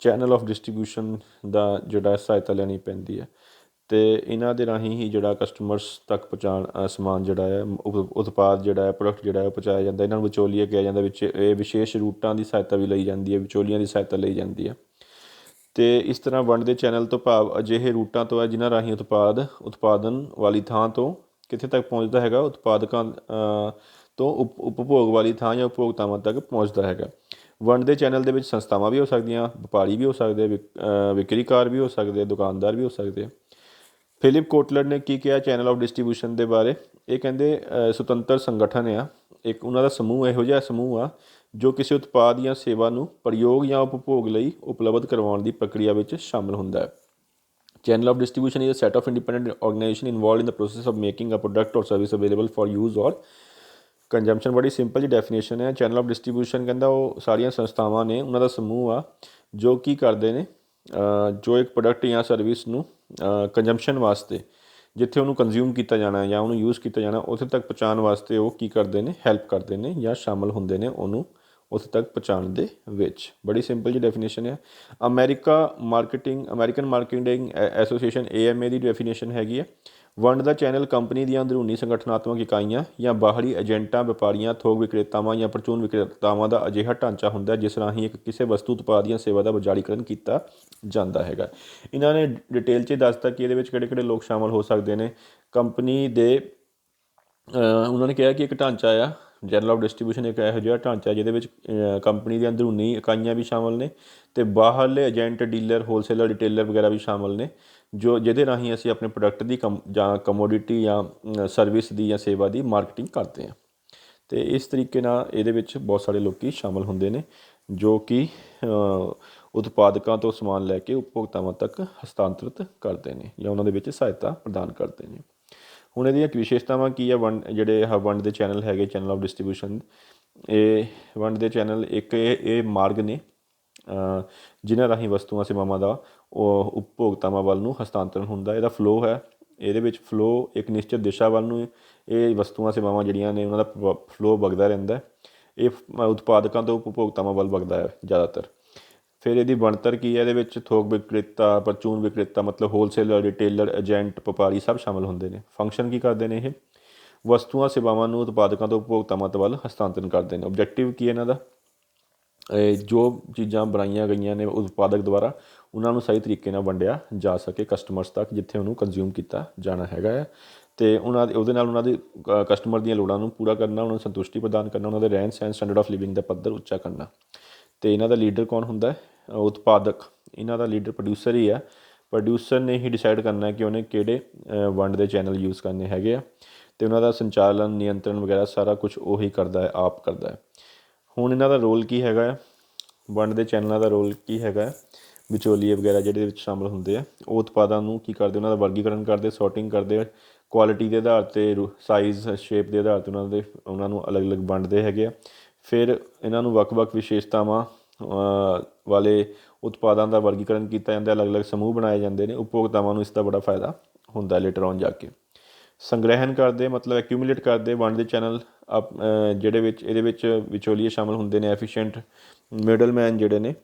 ਚੈਨਲ ਆਫ ਡਿਸਟਰੀਬਿਊਸ਼ਨ ਦਾ ਜਿਹੜਾ ਸਹਾਇਤਾ ਲੈਣੀ ਪੈਂਦੀ ਹੈ। ਅਤੇ ਇਹਨਾਂ ਦੇ ਰਾਹੀਂ ਹੀ ਜਿਹੜਾ ਕਸਟਮਰਸ ਤੱਕ ਸਮਾਨ ਜਿਹੜਾ ਹੈ, ਉਤਪਾਦ ਜਿਹੜਾ ਹੈ, ਪ੍ਰੋਡਕਟ ਜਿਹੜਾ ਹੈ ਉਹ ਪਹੁੰਚਾਇਆ ਜਾਂਦਾ। ਇਹਨਾਂ ਨੂੰ ਵਿਚੋਲੀਆ ਕਿਹਾ ਜਾਂਦਾ। ਵਿੱਚ ਇਹ ਵਿਸ਼ੇਸ਼ ਰੂਟਾਂ ਦੀ ਸਹਾਇਤਾ ਵੀ ਲਈ ਜਾਂਦੀ ਹੈ, ਵਿਚੋਲੀਆਂ ਦੀ ਸਹਾਇਤਾ ਲਈ ਜਾਂਦੀ ਹੈ। ਅਤੇ ਇਸ ਤਰ੍ਹਾਂ ਵੰਡ ਦੇ ਚੈਨਲ ਤੋਂ ਭਾਵ ਅਜਿਹੇ ਰੂਟਾਂ ਤੋਂ ਹੈ ਜਿਨ੍ਹਾਂ ਰਾਹੀਂ ਉਤਪਾਦਨ ਵਾਲੀ ਥਾਂ ਤੋਂ ਕਿੱਥੇ ਤੱਕ ਪਹੁੰਚਦਾ ਹੈਗਾ, ਉਤਪਾਦਕਾਂ ਤੋਂ ਉਪਭੋਗ ਵਾਲੀ ਥਾਂ ਜਾਂ ਉਪਭੋਗਤਾਵਾਂ ਤੱਕ ਪਹੁੰਚਦਾ ਹੈਗਾ। ਵੰਡ ਦੇ ਚੈਨਲ ਦੇ ਵਿੱਚ ਸੰਸਥਾਵਾਂ ਵੀ ਹੋ ਸਕਦੀਆਂ, ਵਪਾਰੀ ਵੀ ਹੋ ਸਕਦੇ, ਵਿਕਰੀਕਾਰ ਵੀ ਹੋ ਸਕਦੇ, ਦੁਕਾਨਦਾਰ ਵੀ ਹੋ ਸਕਦੇ। ਫਿਲਿਪ ਕੋਟਲਰ ਨੇ ਕੀ ਕਿਹਾ ਚੈਨਲ ਆਫ ਡਿਸਟਰੀਬਿਊਸ਼ਨ ਦੇ ਬਾਰੇ? ਇਹ ਕਹਿੰਦੇ ਸੁਤੰਤਰ ਸੰਗਠਨ ਆ, ਇੱਕ ਉਹਨਾਂ ਦਾ ਸਮੂਹ ਇਹੋ ਜਿਹਾ ਸਮੂਹ ਆ ਜੋ ਕਿਸੇ ਉਤਪਾਦ ਜਾਂ ਸੇਵਾ ਨੂੰ ਪ੍ਰਯੋਗ ਜਾਂ ਉਪਭੋਗ ਲਈ ਉਪਲਬਧ ਕਰਵਾਉਣ ਦੀ ਪ੍ਰਕਿਰਿਆ ਵਿੱਚ ਸ਼ਾਮਲ ਹੁੰਦਾ ਹੈ। Channel of distribution is a set of independent organizations involved in the process of making a product or service available for use or consumption ਬੜੀ ਸਿੰਪਲ ਜੀ ਡੈਫੀਨੇਸ਼ਨ ਹੈ। ਚੈਨਲ ਆਫ ਡਿਸਟ੍ਰੀਬਿਊਸ਼ਨ ਕਹਿੰਦਾ ਉਹ ਸਾਰੀਆਂ ਸੰਸਥਾਵਾਂ ਨੇ, ਉਹਨਾਂ ਦਾ ਸਮੂਹ ਆ ਜੋ ਕੀ ਕਰਦੇ ਨੇ, ਜੋ ਇੱਕ ਪ੍ਰੋਡਕਟ ਜਾਂ ਸਰਵਿਸ ਨੂੰ ਕੰਜੰਪਸ਼ਨ ਵਾਸਤੇ ਜਿੱਥੇ ਉਹਨੂੰ ਕੰਜ਼ਿਊਮ ਕੀਤਾ ਜਾਣਾ ਜਾਂ ਉਹਨੂੰ ਯੂਜ਼ ਕੀਤਾ ਜਾਣਾ ਉੱਥੇ ਤੱਕ ਪਹੁੰਚਾਉਣ ਵਾਸਤੇ ਉਹ ਕੀ ਕਰਦੇ ਨੇ, ਹੈਲਪ ਕਰਦੇ ਨੇ ਜਾਂ ਸ਼ਾਮਲ ਹੁੰਦੇ ਨੇ ਉਹਨੂੰ ਉੱਥੇ ਤੱਕ ਪਹੁੰਚਾਉਣ ਦੇ ਵਿੱਚ। ਬੜੀ ਸਿੰਪਲ ਜੀ ਡੈਫੀਨੇਸ਼ਨ ਹੈ। ਅਮਰੀਕਨ ਮਾਰਕੀਟਿੰਗ ਐਸੋਸੀਏਸ਼ਨ AMA ਦੀ ਡੈਫੀਨੇਸ਼ਨ ਹੈਗੀ ਹੈ, ਵੰਡ ਦਾ ਚੈਨਲ ਕੰਪਨੀ ਦੀਆਂ ਅੰਦਰੂਨੀ ਸੰਗਠਨਾਤਮਕ ਇਕਾਈਆਂ ਜਾਂ ਬਾਹਰੀ ਏਜੰਟਾਂ, ਵਪਾਰੀਆਂ, ਥੋਕ ਵਿਕਰੇਤਾਵਾਂ ਜਾਂ ਪ੍ਰਚੂਨ ਵਿਕਰੇਤਾਵਾਂ ਦਾ ਅਜਿਹਾ ਢਾਂਚਾ ਹੁੰਦਾ ਜਿਸ ਰਾਹੀਂ ਇੱਕ ਕਿਸੇ ਵਸਤੂ, ਉਤਪਾਦ ਜਾਂ ਸੇਵਾ ਦਾ ਵਿਚਾਲੀਕਰਨ ਕੀਤਾ ਜਾਂਦਾ ਹੈਗਾ। ਇਹਨਾਂ ਨੇ ਡਿਟੇਲ 'ਚ ਦੱਸਤਾ ਕਿ ਇਹਦੇ ਵਿੱਚ ਕਿਹੜੇ ਕਿਹੜੇ ਲੋਕ ਸ਼ਾਮਲ ਹੋ ਸਕਦੇ ਨੇ। ਕੰਪਨੀ ਦੇ ਉਹਨਾਂ ਨੇ ਕਿਹਾ ਕਿ ਇੱਕ ਢਾਂਚਾ ਆ ਜਨਰਲ ਆਫ ਡਿਸਟ੍ਰੀਬਿਊਸ਼ਨ, ਇੱਕ ਇਹੋ ਜਿਹਾ ਢਾਂਚਾ ਜਿਹਦੇ ਵਿੱਚ ਕੰਪਨੀ ਦੀਆਂ ਅੰਦਰੂਨੀ ਇਕਾਈਆਂ ਵੀ ਸ਼ਾਮਲ ਨੇ ਅਤੇ ਬਾਹਰਲੇ ਏਜੰਟ, ਡੀਲਰ, ਹੋਲਸੇਲਰ, ਰਿਟੇਲਰ ਵਗੈਰਾ ਵੀ ਸ਼ਾਮਲ ਨੇ ਜਿਹਦੇ ਰਾਹੀਂ ਅਸੀਂ ਆਪਣੇ ਪ੍ਰੋਡਕਟ ਦੀ ਜਾਂ ਕਮੋਡਿਟੀ ਜਾਂ ਸਰਵਿਸ ਦੀ ਜਾਂ ਸੇਵਾ ਦੀ ਮਾਰਕੀਟਿੰਗ ਕਰਦੇ ਹਾਂ। ਅਤੇ ਇਸ ਤਰੀਕੇ ਨਾਲ ਇਹਦੇ ਵਿੱਚ ਬਹੁਤ ਸਾਰੇ ਲੋਕ ਸ਼ਾਮਲ ਹੁੰਦੇ ਨੇ ਜੋ ਕਿ ਉਤਪਾਦਕਾਂ ਤੋਂ ਸਮਾਨ ਲੈ ਕੇ ਉਪਭੋਗਤਾਵਾਂ ਤੱਕ ਹਸਤਾਂਤਰਿਤ ਕਰਦੇ ਨੇ ਜਾਂ ਉਹਨਾਂ ਦੇ ਵਿੱਚ ਸਹਾਇਤਾ ਪ੍ਰਦਾਨ ਕਰਦੇ ਨੇ। ਹੁਣ ਇਹਦੀਆਂ ਵਿਸ਼ੇਸ਼ਤਾਵਾਂ ਕੀ ਆ? ਜਿਹੜੇ ਵੰਡ ਦੇ ਚੈਨਲ ਹੈਗੇ, ਚੈਨਲ ਆਫ ਡਿਸਟ੍ਰੀਬਿਊਸ਼ਨ, ਇਹ ਵੰਡ ਦੇ ਚੈਨਲ ਇੱਕ ਇਹ ਮਾਰਗ ਨੇ ਜਿਨ੍ਹਾਂ ਰਾਹੀਂ ਵਸਤੂਆਂ, ਸੇਵਾਵਾਂ ਦਾ ਉਹ ਉਪਭੋਗਤਾਵਾਂ ਵੱਲ ਨੂੰ ਹਸਤਾਂਤਰਨ ਹੁੰਦਾ। ਇਹਦਾ ਫਲੋ ਹੈ, ਇਹਦੇ ਵਿੱਚ ਫਲੋ ਇੱਕ ਨਿਸ਼ਚਿਤ ਦਿਸ਼ਾ ਵੱਲ ਨੂੰ ਇਹ ਵਸਤੂਆਂ, ਸੇਵਾਵਾਂ ਜਿਹੜੀਆਂ ਨੇ ਉਹਨਾਂ ਦਾ ਫਲੋ ਵਗਦਾ ਰਹਿੰਦਾ। ਇਹ ਉਤਪਾਦਕਾਂ ਤੋਂ ਉਪਭੋਗਤਾਵਾਂ ਵੱਲ ਵਗਦਾ ਹੈ ਜ਼ਿਆਦਾਤਰ। ਫਿਰ ਇਹਦੀ ਬਣਤਰ ਕੀ ਹੈ? ਇਹਦੇ ਵਿੱਚ ਥੋਕ ਵਿਕਰੇਤਾ, ਪ੍ਰਚੂਨ ਵਿਕਰੇਤਾ ਮਤਲਬ ਹੋਲਸੇਲਰ, ਰਿਟੇਲਰ, ਏਜੰਟ, ਵਪਾਰੀ ਸਭ ਸ਼ਾਮਲ ਹੁੰਦੇ ਨੇ। ਫੰਕਸ਼ਨ ਕੀ ਕਰਦੇ ਨੇ? ਇਹ ਵਸਤੂਆਂ, ਸੇਵਾਵਾਂ ਨੂੰ ਉਤਪਾਦਕਾਂ ਤੋਂ ਉਪਭੋਗਤਾਵਾਂ ਵੱਲ ਹਸਤਾਂਤਰਨ ਕਰਦੇ ਨੇ। ਓਬਜੈਕਟਿਵ ਕੀ ਇਹਨਾਂ ਦਾ? ਜੋ ਚੀਜ਼ਾਂ ਬਣਾਈਆਂ ਗਈਆਂ ਨੇ ਉਤਪਾਦਕ ਦੁਆਰਾ ਉਹਨਾਂ ਨੂੰ ਸਹੀ ਤਰੀਕੇ ਨਾਲ ਵੰਡਿਆ ਜਾ ਸਕੇ ਕਸਟਮਰਸ ਤੱਕ ਜਿੱਥੇ ਉਹਨੂੰ ਕੰਜ਼ਿਊਮ ਕੀਤਾ ਜਾਣਾ ਹੈਗਾ ਹੈ, ਅਤੇ ਉਹਦੇ ਨਾਲ ਉਹਨਾਂ ਦੀ ਕਸਟਮਰ ਦੀਆਂ ਲੋੜਾਂ ਨੂੰ ਪੂਰਾ ਕਰਨਾ, ਉਹਨਾਂ ਨੂੰ ਸੰਤੁਸ਼ਟੀ ਪ੍ਰਦਾਨ ਕਰਨਾ, ਉਹਨਾਂ ਦੇ ਰਹਿਣ ਸਹਿਣ, ਸਟੈਂਡਰਡ ਆਫ ਲਿਵਿੰਗ ਦਾ ਪੱਧਰ ਉੱਚਾ ਕਰਨਾ। ਅਤੇ ਇਹਨਾਂ ਦਾ ਲੀਡਰ ਕੌਣ ਹੁੰਦਾ? ਉਤਪਾਦਕ। ਇਹਨਾਂ ਦਾ ਲੀਡਰ ਪ੍ਰੋਡਿਊਸਰ ਹੀ ਆ। ਪ੍ਰੋਡਿਊਸਰ ਨੇ ਹੀ ਡਿਸਾਈਡ ਕਰਨਾ ਕਿ ਉਹਨੇ ਕਿਹੜੇ ਵੰਡ ਦੇ ਚੈਨਲ ਯੂਜ਼ ਕਰਨੇ ਹੈਗੇ ਆ, ਅਤੇ ਉਹਨਾਂ ਦਾ ਸੰਚਾਲਨ, ਨਿਯੰਤਰਣ ਵਗੈਰਾ ਸਾਰਾ ਕੁਛ ਉਹੀ ਕਰਦਾ ਹੈ, ਆਪ ਕਰਦਾ ਹੈ। ਹੁਣ ਇਹਨਾਂ ਦਾ ਰੋਲ ਕੀ ਹੈਗਾ ਹੈ? ਵੰਡ ਦੇ ਚੈਨਲਾਂ ਦਾ ਰੋਲ ਕੀ ਹੈਗਾ? ਵਿਚੋਲੀਏ ਵਗੈਰਾ ਜਿਹੜੇ ਵਿੱਚ ਸ਼ਾਮਲ ਹੁੰਦੇ ਆ ਉਹ ਉਤਪਾਦਾਂ ਨੂੰ ਕੀ ਕਰਦੇ? ਉਹਨਾਂ ਦਾ ਵਰਗੀਕਰਨ ਕਰਦੇ, ਸੌਰਟਿੰਗ ਕਰਦੇ, ਕੁਆਲਿਟੀ ਦੇ ਆਧਾਰ 'ਤੇ, ਸਾਈਜ਼, ਸ਼ੇਪ ਦੇ ਆਧਾਰ 'ਤੇ ਉਹਨਾਂ ਨੂੰ ਅਲੱਗ ਅਲੱਗ ਵੰਡਦੇ ਹੈਗੇ ਆ। ਫਿਰ ਇਹਨਾਂ ਨੂੰ ਵੱਖ-ਵੱਖ ਵਿਸ਼ੇਸ਼ਤਾਵਾਂ ਵਾਲੇ ਉਤਪਾਦਾਂ ਦਾ ਵਰਗੀਕਰਨ ਕੀਤਾ ਜਾਂਦਾ, ਅਲੱਗ ਅਲੱਗ ਸਮੂਹ ਬਣਾਏ ਜਾਂਦੇ ਨੇ। ਉਪਭੋਗਤਾਵਾਂ ਨੂੰ ਇਸ ਦਾ ਬੜਾ ਫਾਇਦਾ ਹੁੰਦਾ ਲੇਟਰ ਔਨ ਜਾ ਕੇ। ਸੰਗ੍ਰਹਿਣ ਕਰਦੇ ਮਤਲਬ ਐਕਿਊਮੂਲੇਟ ਕਰਦੇ। ਵੰਡ ਦੇ ਚੈਨਲ ਇਹਦੇ ਵਿੱਚ ਵਿਚੋਲੀਏ ਸ਼ਾਮਲ ਹੁੰਦੇ ਨੇ। ਐਫੀਸ਼ੀਐਂਟ ਮਿਡਲਮੈਨ ਜਿਹੜੇ ਨੇ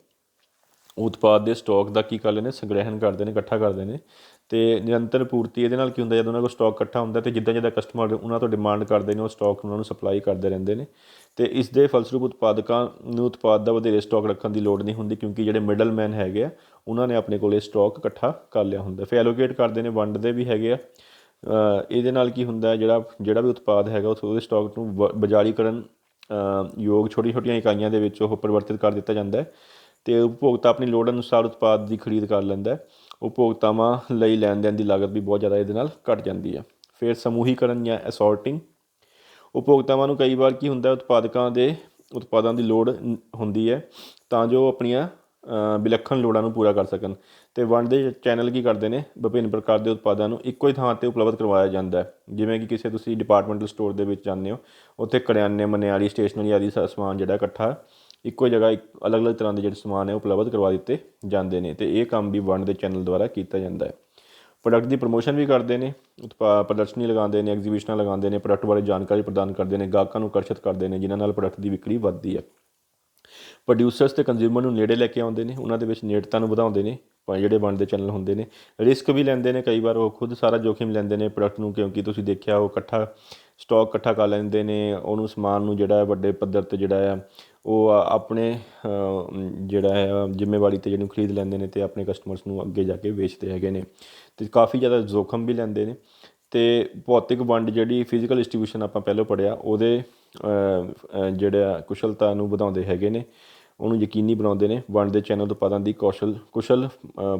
ਉਤਪਾਦ ਦੇ ਸਟਾਕ ਦਾ ਕੀ ਕਰ ਲੈਂਦੇ? ਸੰਗ੍ਰਹਿਣ ਕਰਦੇ ਨੇ, ਇਕੱਠਾ ਕਰਦੇ ਨੇ। ਅਤੇ ਨਿਰੰਤਰ ਪੂਰਤੀ, ਇਹਦੇ ਨਾਲ ਕੀ ਹੁੰਦਾ? ਜਦੋਂ ਉਹਨਾਂ ਕੋਲ ਸਟਾਕ ਇਕੱਠਾ ਹੁੰਦਾ ਅਤੇ ਜਿੱਦਾਂ ਕਸਟਮਰ ਉਹਨਾਂ ਤੋਂ ਡਿਮਾਂਡ ਕਰਦੇ ਨੇ ਉਹ ਸਟਾਕ ਉਹਨਾਂ ਨੂੰ ਸਪਲਾਈ ਕਰਦੇ ਰਹਿੰਦੇ ਨੇ। ਅਤੇ ਇਸ ਦੇ ਫਲਸਰੂਪ ਉਤਪਾਦਕਾਂ ਨੂੰ ਉਤਪਾਦ ਦਾ ਵਧੇਰੇ ਸਟਾਕ ਰੱਖਣ ਦੀ ਲੋੜ ਨਹੀਂ ਹੁੰਦੀ ਕਿਉਂਕਿ ਜਿਹੜੇ ਮਿਡਲਮੈਨ ਹੈਗੇ ਆ ਉਹਨਾਂ ਨੇ ਆਪਣੇ ਕੋਲ ਇਹ ਸਟਾਕ ਇਕੱਠਾ ਕਰ ਲਿਆ ਹੁੰਦਾ। ਫਿਰ ਐਲੋਕੇਟ ਕਰਦੇ ਨੇ, ਵੰਡਦੇ ਵੀ ਹੈਗੇ ਆ। ਇਹਦੇ ਨਾਲ ਕੀ ਹੁੰਦਾ? ਜਿਹੜਾ ਵੀ ਉਤਪਾਦ ਹੈਗਾ ਉਹਦੇ ਸਟਾਕ ਨੂੰ ਬਾਜ਼ਾਰੀਕਰਨ ਯੋਗ ਛੋਟੀਆਂ ਛੋਟੀਆਂ ਇਕਾਈਆਂ ਦੇ ਵਿੱਚ ਉਹ ਪਰਿਵਰਤਿਤ ਕਰ ਦਿੱਤਾ ਜਾਂਦਾ ਹੈ ਅਤੇ ਉਪਭੋਗਤਾ ਆਪਣੀ ਲੋੜ ਅਨੁਸਾਰ ਉਤਪਾਦ ਦੀ ਖਰੀਦ ਕਰ ਲੈਂਦਾ। ਉਪਭੋਗਤਾਵਾਂ ਲਈ ਲੈਣ ਦੇਣ ਦੀ ਲਾਗਤ ਵੀ ਬਹੁਤ ਜ਼ਿਆਦਾ ਇਹਦੇ ਨਾਲ ਘੱਟ ਜਾਂਦੀ ਹੈ। ਫਿਰ ਸਮੂਹੀਕਰਨ ਜਾਂ ਅਸੋਰਟਿੰਗ। ਉਪਭੋਗਤਾਵਾਂ ਨੂੰ ਕਈ ਵਾਰ ਕੀ ਹੁੰਦਾ? ਉਤਪਾਦਾਂ ਦੀ ਲੋੜ ਹੁੰਦੀ ਹੈ ਤਾਂ ਜੋ ਆਪਣੀਆਂ ਵਿਲੱਖਣ ਲੋੜਾਂ ਨੂੰ ਪੂਰਾ ਕਰ ਸਕਣ, ਅਤੇ ਵੰਡ ਦੇ ਚੈਨਲ ਕੀ ਕਰਦੇ ਨੇ? ਵਿਭਿੰਨ ਪ੍ਰਕਾਰ ਦੇ ਉਤਪਾਦਾਂ ਨੂੰ ਇੱਕੋ ਹੀ ਥਾਂ 'ਤੇ ਉਪਲਬਧ ਕਰਵਾਇਆ ਜਾਂਦਾ। ਜਿਵੇਂ ਕਿ ਕਿਸੇ ਤੁਸੀਂ ਡਿਪਾਰਟਮੈਂਟਲ ਸਟੋਰ ਦੇ ਵਿੱਚ ਜਾਂਦੇ ਹੋ, ਉੱਥੇ ਕਰਿਆਨੇ, ਮਨਿਆਰੀ, ਸਟੇਸ਼ਨਰੀ ਆਦਿ ਸਮਾਨ ਜਿਹੜਾ ਇਕੱਠਾ ਇੱਕੋ ਜਗ੍ਹਾ ਅਲੱਗ ਅਲੱਗ ਤਰ੍ਹਾਂ ਦੇ ਜਿਹੜੇ ਸਮਾਨ ਹੈ ਉਪਲਬਧ ਕਰਵਾ ਦਿੱਤੇ ਜਾਂਦੇ ਨੇ, ਅਤੇ ਇਹ ਕੰਮ ਵੀ ਵੰਡ ਦੇ ਚੈਨਲ ਦੁਆਰਾ ਕੀਤਾ ਜਾਂਦਾ ਹੈ। ਪ੍ਰੋਡਕਟ ਦੀ ਪ੍ਰਮੋਸ਼ਨ ਵੀ ਕਰਦੇ ਨੇ, ਪ੍ਰਦਰਸ਼ਨੀ ਲਗਾਉਂਦੇ ਨੇ, ਐਗਜ਼ੀਬਿਸ਼ਨਾਂ ਲਗਾਉਂਦੇ ਨੇ, ਪ੍ਰੋਡਕਟ ਬਾਰੇ ਜਾਣਕਾਰੀ ਪ੍ਰਦਾਨ ਕਰਦੇ ਨੇ, ਗਾਹਕਾਂ ਨੂੰ ਆਕਰਸ਼ਿਤ ਕਰਦੇ ਨੇ ਜਿਨ੍ਹਾਂ ਨਾਲ ਪ੍ਰੋਡਕਟ ਦੀ ਵਿਕਰੀ ਵੱਧਦੀ ਹੈ। ਪ੍ਰੋਡਿਊਸਰਸ ਅਤੇ ਕੰਜ਼ਿਊਮਰ ਨੂੰ ਨੇੜੇ ਲੈ ਕੇ ਆਉਂਦੇ ਨੇ, ਉਹਨਾਂ ਦੇ ਵਿੱਚ ਨੇੜਤਾ ਨੂੰ ਵਧਾਉਂਦੇ ਨੇ। ਜਿਹੜੇ ਵੰਡ ਦੇ ਚੈਨਲ ਹੁੰਦੇ ਨੇ ਰਿਸਕ ਵੀ ਲੈਂਦੇ ਨੇ, ਕਈ ਵਾਰ ਉਹ ਖੁਦ ਸਾਰਾ ਜੋਖਿਮ ਲੈਂਦੇ ਨੇ ਪ੍ਰੋਡਕਟ ਨੂੰ, ਕਿਉਂਕਿ ਤੁਸੀਂ ਦੇਖਿਆ ਉਹ ਸਟਾਕ ਇਕੱਠਾ ਕਰ ਲੈਂਦੇ ਨੇ, ਉਹਨੂੰ ਸਮਾਨ ਨੂੰ ਜਿਹੜਾ ਵੱਡੇ ਪੱਧਰ 'ਤੇ ਜਿਹੜਾ ਆ ਉਹ ਆਪਣੇ ਜ਼ਿੰਮੇਵਾਰੀ 'ਤੇ ਜਿਹਨੂੰ ਖਰੀਦ ਲੈਂਦੇ ਨੇ ਅਤੇ ਆਪਣੇ ਕਸਟਮਰਸ ਨੂੰ ਅੱਗੇ ਜਾ ਕੇ ਵੇਚਦੇ ਹੈਗੇ ਨੇ, ਅਤੇ ਕਾਫੀ ਜ਼ਿਆਦਾ ਜੋਖਮ ਵੀ ਲੈਂਦੇ ਨੇ। ਅਤੇ ਭੌਤਿਕ ਵੰਡ ਜਿਹੜੀ ਫਿਜ਼ੀਕਲ ਡਿਸਟ੍ਰੀਬਿਊਸ਼ਨ ਆਪਾਂ ਪਹਿਲਾਂ ਪੜ੍ਹਿਆ ਉਹਦੇ ਕੁਸ਼ਲਤਾ ਨੂੰ ਵਧਾਉਂਦੇ ਹੈਗੇ ਨੇ, ਉਹਨੂੰ ਯਕੀਨੀ ਬਣਾਉਂਦੇ ਨੇ। ਵੰਡ ਦੇ ਚੈਨਲ ਉਤਪਾਦਾਂ ਦੀ ਕੁਸ਼ਲ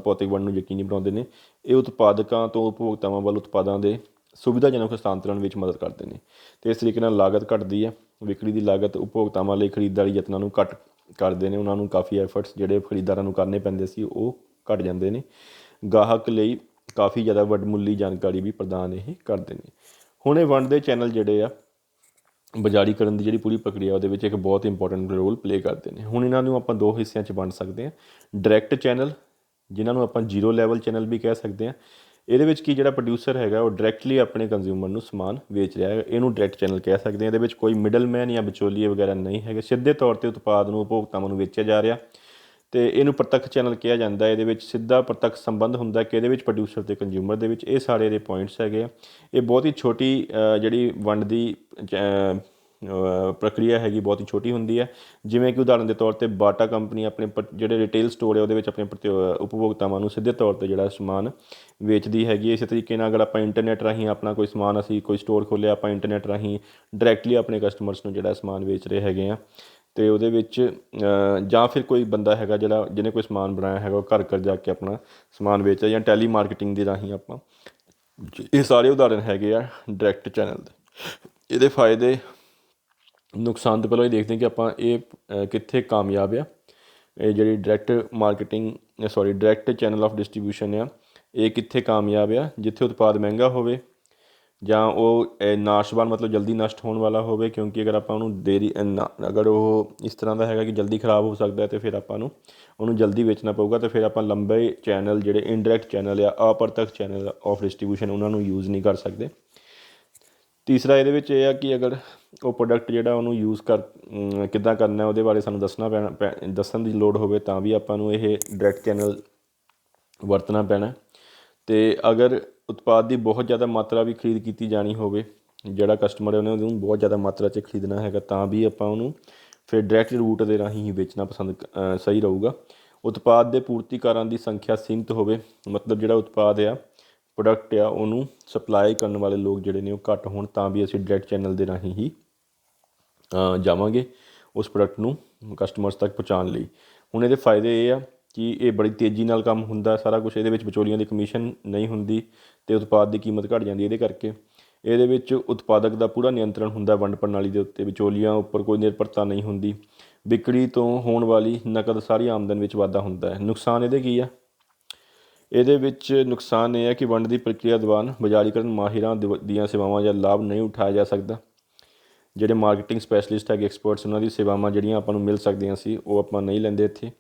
ਭੌਤਿਕ ਵੰਡ ਨੂੰ ਯਕੀਨੀ ਬਣਾਉਂਦੇ ਨੇ। ਇਹ ਉਤਪਾਦਕਾਂ ਤੋਂ ਉਪਭੋਗਤਾਵਾਂ ਵੱਲ ਉਤਪਾਦਾਂ ਦੇ ਸੁਵਿਧਾਜਨਕ ਹਸਤਾਂਤਰਨ ਵਿੱਚ ਮਦਦ ਕਰਦੇ ਨੇ, ਅਤੇ ਇਸ ਤਰੀਕੇ ਨਾਲ ਲਾਗਤ ਘੱਟਦੀ ਹੈ। ਵਿਕਰੀ ਦੀ ਲਾਗਤ ਉਪਭੋਗਤਾਵਾਂ ਲਈ ਖਰੀਦਦਾਰੀ ਯਤਨਾਂ ਨੂੰ ਘੱਟ ਕਰਦੇ ਨੇ, ਉਹਨਾਂ ਨੂੰ ਕਾਫੀ ਐਫਰਟਸ ਜਿਹੜੇ ਖਰੀਦਦਾਰਾਂ ਨੂੰ ਕਰਨੇ ਪੈਂਦੇ ਸੀ ਉਹ ਘੱਟ ਜਾਂਦੇ ਨੇ। ਗਾਹਕ ਲਈ ਕਾਫੀ ਜ਼ਿਆਦਾ ਵੱਡਮੁੱਲੀ ਜਾਣਕਾਰੀ ਵੀ ਪ੍ਰਦਾਨ ਇਹ ਕਰਦੇ ਨੇ। ਹੁਣ ਇਹ ਵੰਡ ਦੇ ਚੈਨਲ ਜਿਹੜੇ ਆ ਬਜ਼ਾਰੀਕਰਨ ਦੀ ਜਿਹੜੀ ਪੂਰੀ ਪ੍ਰਕਿਰਿਆ ਉਹਦੇ ਵਿੱਚ ਇੱਕ ਬਹੁਤ ਇੰਪੋਰਟੈਂਟ ਰੋਲ ਪਲੇ ਕਰਦੇ ਨੇ। ਹੁਣ ਇਹਨਾਂ ਨੂੰ ਆਪਾਂ ਦੋ ਹਿੱਸਿਆਂ 'ਚ ਵੰਡ ਸਕਦੇ ਹਾਂ। ਡਾਇਰੈਕਟ ਚੈਨਲ, ਜਿਨ੍ਹਾਂ ਨੂੰ ਆਪਾਂ ਜ਼ੀਰੋ ਲੈਵਲ ਚੈਨਲ ਵੀ ਕਹਿ ਸਕਦੇ ਹਾਂ। ਇਹਦੇ ਵਿੱਚ ਕੀ ਜਿਹੜਾ ਪ੍ਰੋਡਿਊਸਰ ਹੈਗਾ ਉਹ ਡਾਇਰੈਕਟਲੀ ਆਪਣੇ ਕੰਜ਼ਿਊਮਰ ਨੂੰ ਸਮਾਨ ਵੇਚ ਰਿਹਾ ਹੈ, ਇਹਨੂੰ ਡਾਇਰੈਕਟ ਚੈਨਲ ਕਹਿ ਸਕਦੇ ਹਾਂ। ਇਹਦੇ ਵਿੱਚ ਕੋਈ ਮਿਡਲਮੈਨ ਜਾਂ ਵਿਚੋਲੀਏ ਵਗੈਰਾ ਨਹੀਂ ਹੈਗੇ, ਸਿੱਧੇ ਤੌਰ 'ਤੇ ਉਤਪਾਦ ਨੂੰ ਉਪਭੋਗਤਾਵਾਂ ਨੂੰ ਵੇਚਿਆ ਜਾ ਰਿਹਾ। ਅਤੇ ਇਹਨੂੰ ਪ੍ਰਤੱਖ ਚੈਨਲ ਕਿਹਾ ਜਾਂਦਾ। ਇਹਦੇ ਵਿੱਚ ਸਿੱਧਾ ਪ੍ਰਤੱਖ ਸੰਬੰਧ ਹੁੰਦਾ ਕਿ ਇਹਦੇ ਵਿੱਚ ਪ੍ਰੋਡਿਊਸਰ ਅਤੇ ਕੰਜ਼ਿਊਮਰ ਦੇ ਵਿੱਚ। ਇਹ ਸਾਰੇ ਇਹਦੇ ਪੁਆਇੰਟਸ ਹੈਗੇ ਆ। ਇਹ ਬਹੁਤ ਹੀ ਛੋਟੀ ਜਿਹੜੀ ਵੰਡ ਦੀ ਪ੍ਰਕਿਰਿਆ ਹੈਗੀ ਬਹੁਤ ਹੀ ਛੋਟੀ ਹੁੰਦੀ ਹੈ। ਜਿਵੇਂ ਕਿ ਉਦਾਹਰਨ ਦੇ ਤੌਰ 'ਤੇ ਬਾਟਾ ਕੰਪਨੀ ਆਪਣੇ ਜਿਹੜੇ ਰਿਟੇਲ ਸਟੋਰ ਹੈ ਉਹਦੇ ਵਿੱਚ ਆਪਣੇ ਉਪਭੋਗਤਾਵਾਂ ਨੂੰ ਸਿੱਧੇ ਤੌਰ 'ਤੇ ਜਿਹੜਾ ਸਮਾਨ ਵੇਚਦੀ ਹੈਗੀ। ਇਸੇ ਤਰੀਕੇ ਨਾਲ ਅਗਰ ਆਪਾਂ ਇੰਟਰਨੈਟ ਰਾਹੀਂ ਆਪਣਾ ਕੋਈ ਸਮਾਨ, ਅਸੀਂ ਕੋਈ ਸਟੋਰ ਖੋਲ੍ਹਿਆ, ਆਪਾਂ ਇੰਟਰਨੈਟ ਰਾਹੀਂ ਡਾਇਰੈਕਟਲੀ ਆਪਣੇ ਕਸਟਮਰਸ ਨੂੰ ਜਿਹੜਾ ਸਮਾਨ ਵੇਚ ਰਹੇ ਹੈਗੇ ਆ। ਅਤੇ ਉਹਦੇ ਵਿੱਚ ਜਾਂ ਫਿਰ ਕੋਈ ਬੰਦਾ ਹੈਗਾ ਜਿਹੜਾ ਜਿਹਨੇ ਕੋਈ ਸਮਾਨ ਬਣਾਇਆ ਹੈਗਾ ਉਹ ਘਰ ਘਰ ਜਾ ਕੇ ਆਪਣਾ ਸਮਾਨ ਵੇਚਦਾ, ਜਾਂ ਟੈਲੀ ਮਾਰਕੀਟਿੰਗ ਦੇ ਰਾਹੀਂ ਆਪਾਂ। ਇਹ ਸਾਰੇ ਉਦਾਹਰਨ ਹੈਗੇ ਆ ਡਾਇਰੈਕਟ ਚੈਨਲ ਦੇ। ਇਹਦੇ ਫਾਇਦੇ ਨੁਕਸਾਨ ਤੋਂ ਪਹਿਲਾਂ ਇਹ ਦੇਖਦੇ ਹਾਂ ਕਿ ਆਪਾਂ ਇਹ ਕਿੱਥੇ ਕਾਮਯਾਬ ਆ। ਇਹ ਜਿਹੜੀ ਡਾਇਰੈਕਟ ਚੈਨਲ ਆਫ ਡਿਸਟਰੀਬਿਊਸ਼ਨ ਆ, ਇਹ ਕਿੱਥੇ ਕਾਮਯਾਬ ਆ? ਜਿੱਥੇ ਉਤਪਾਦ ਮਹਿੰਗਾ ਹੋਵੇ ਜਾਂ ਉਹ ਨਾਸ਼ਵਾਨ ਮਤਲਬ ਜਲਦੀ ਨਸ਼ਟ ਹੋਣ ਵਾਲਾ ਹੋਵੇ, ਕਿਉਂਕਿ ਅਗਰ ਆਪਾਂ ਉਹਨੂੰ ਅਗਰ ਉਹ ਇਸ ਤਰ੍ਹਾਂ ਦਾ ਹੈਗਾ ਕਿ ਜਲਦੀ ਖ਼ਰਾਬ ਹੋ ਸਕਦਾ ਅਤੇ ਫਿਰ ਆਪਾਂ ਨੂੰ ਉਹਨੂੰ ਜਲਦੀ ਵੇਚਣਾ ਪਊਗਾ, ਅਤੇ ਫਿਰ ਆਪਾਂ ਲੰਬੇ ਚੈਨਲ ਜਿਹੜੇ ਇਨਡਾਇਰੈਕਟ ਚੈਨਲ ਆ, ਅਪਰਤੱਖ ਚੈਨਲ ਆਫ ਡਿਸਟਰੀਬਿਊਸ਼ਨ, ਉਹਨਾਂ ਨੂੰ ਯੂਜ਼ ਨਹੀਂ ਕਰ ਸਕਦੇ। ਤੀਸਰਾ ਇਹਦੇ ਵਿੱਚ ਇਹ ਆ ਕਿ ਅਗਰ ਉਹ ਪ੍ਰੋਡਕਟ ਜਿਹੜਾ ਉਹਨੂੰ ਯੂਜ਼ ਕਿੱਦਾਂ ਕਰਨਾ ਉਹਦੇ ਬਾਰੇ ਸਾਨੂੰ ਦੱਸਣ ਦੀ ਲੋੜ ਹੋਵੇ ਤਾਂ ਵੀ ਆਪਾਂ ਨੂੰ ਇਹ ਡਾਇਰੈਕਟ ਚੈਨਲ ਵਰਤਣਾ ਪੈਣਾ। ਅਤੇ ਅਗਰ ਉਤਪਾਦ ਦੀ ਬਹੁਤ ਜ਼ਿਆਦਾ ਮਾਤਰਾ ਵੀ ਖਰੀਦ ਕੀਤੀ ਜਾਣੀ ਹੋਵੇ, ਜਿਹੜਾ ਕਸਟਮਰ ਹੈ ਉਹਨੇ ਉਹਨੂੰ ਬਹੁਤ ਜ਼ਿਆਦਾ ਮਾਤਰਾ 'ਚ ਖਰੀਦਣਾ ਹੈਗਾ, ਤਾਂ ਵੀ ਆਪਾਂ ਉਹਨੂੰ ਫਿਰ ਡਾਇਰੈਕਟ ਰੂਟ ਦੇ ਰਾਹੀਂ ਹੀ ਵੇਚਣਾ ਸਹੀ ਰਹੂਗਾ। ਉਤਪਾਦ ਦੇ ਪੂਰਤੀਕਾਰਾਂ ਦੀ ਸੰਖਿਆ ਸੀਮਿਤ ਹੋਵੇ, ਮਤਲਬ ਜਿਹੜਾ ਉਤਪਾਦ ਆ, ਪ੍ਰੋਡਕਟ ਆ, ਉਹਨੂੰ ਸਪਲਾਈ ਕਰਨ ਵਾਲੇ ਲੋਕ ਜਿਹੜੇ ਨੇ ਉਹ ਘੱਟ ਹੋਣ, ਤਾਂ ਵੀ ਅਸੀਂ ਡਾਇਰੈਕਟ ਚੈਨਲ ਦੇ ਰਾਹੀਂ ਹੀ ਜਾਵਾਂਗੇ ਉਸ ਪ੍ਰੋਡਕਟ ਨੂੰ ਕਸਟਮਰਸ ਤੱਕ ਪਹੁੰਚਾਉਣ ਲਈ। ਹੁਣ ਇਹਦੇ ਫਾਇਦੇ ਇਹ ਆ ਕਿ ਇਹ ਬੜੀ ਤੇਜ਼ੀ ਨਾਲ ਕੰਮ ਹੁੰਦਾ ਸਾਰਾ ਕੁਛ, ਇਹਦੇ ਵਿੱਚ ਵਿਚੋਲੀਆਂ ਦੀ ਕਮਿਸ਼ਨ ਨਹੀਂ ਹੁੰਦੀ ਅਤੇ ਉਤਪਾਦ ਦੀ ਕੀਮਤ ਘੱਟ ਜਾਂਦੀ ਇਹਦੇ ਕਰਕੇ। ਇਹਦੇ ਵਿੱਚ ਉਤਪਾਦਕ ਦਾ ਪੂਰਾ ਨਿਯੰਤਰਣ ਹੁੰਦਾ ਵੰਡ ਪ੍ਰਣਾਲੀ ਦੇ ਉੱਤੇ, ਵਿਚੋਲੀਆਂ ਉੱਪਰ ਕੋਈ ਨਿਰਭਰਤਾ ਨਹੀਂ ਹੁੰਦੀ। ਵਿਕਰੀ ਤੋਂ ਹੋਣ ਵਾਲੀ ਨਕਦ ਸਾਰੀ ਆਮਦਨ ਵਿੱਚ ਵਾਧਾ ਹੁੰਦਾ ਹੈ। ਨੁਕਸਾਨ ਇਹਦੇ ਕੀ ਆ? ਇਹਦੇ ਵਿੱਚ ਨੁਕਸਾਨ ਇਹ ਹੈ ਕਿ ਵੰਡ ਦੀ ਪ੍ਰਕਿਰਿਆ ਦੌਰਾਨ ਬਜ਼ਾਰੀਕਰਨ ਮਾਹਿਰਾਂ ਦੀਆਂ ਸੇਵਾਵਾਂ ਜਾਂ ਲਾਭ ਨਹੀਂ ਉਠਾਇਆ ਜਾ ਸਕਦਾ। ਜਿਹੜੇ ਮਾਰਕੀਟਿੰਗ ਸਪੈਸ਼ਲਿਸਟ ਹੈਗੇ, ਐਕਸਪਰਟਸ, ਉਹਨਾਂ ਦੀ ਸੇਵਾਵਾਂ ਜਿਹੜੀਆਂ ਆਪਾਂ ਨੂੰ ਮਿਲ ਸਕਦੀਆਂ ਸੀ ਉਹ ਆਪਾਂ ਨਹੀਂ ਲੈਂਦੇ ਇੱਥੇ।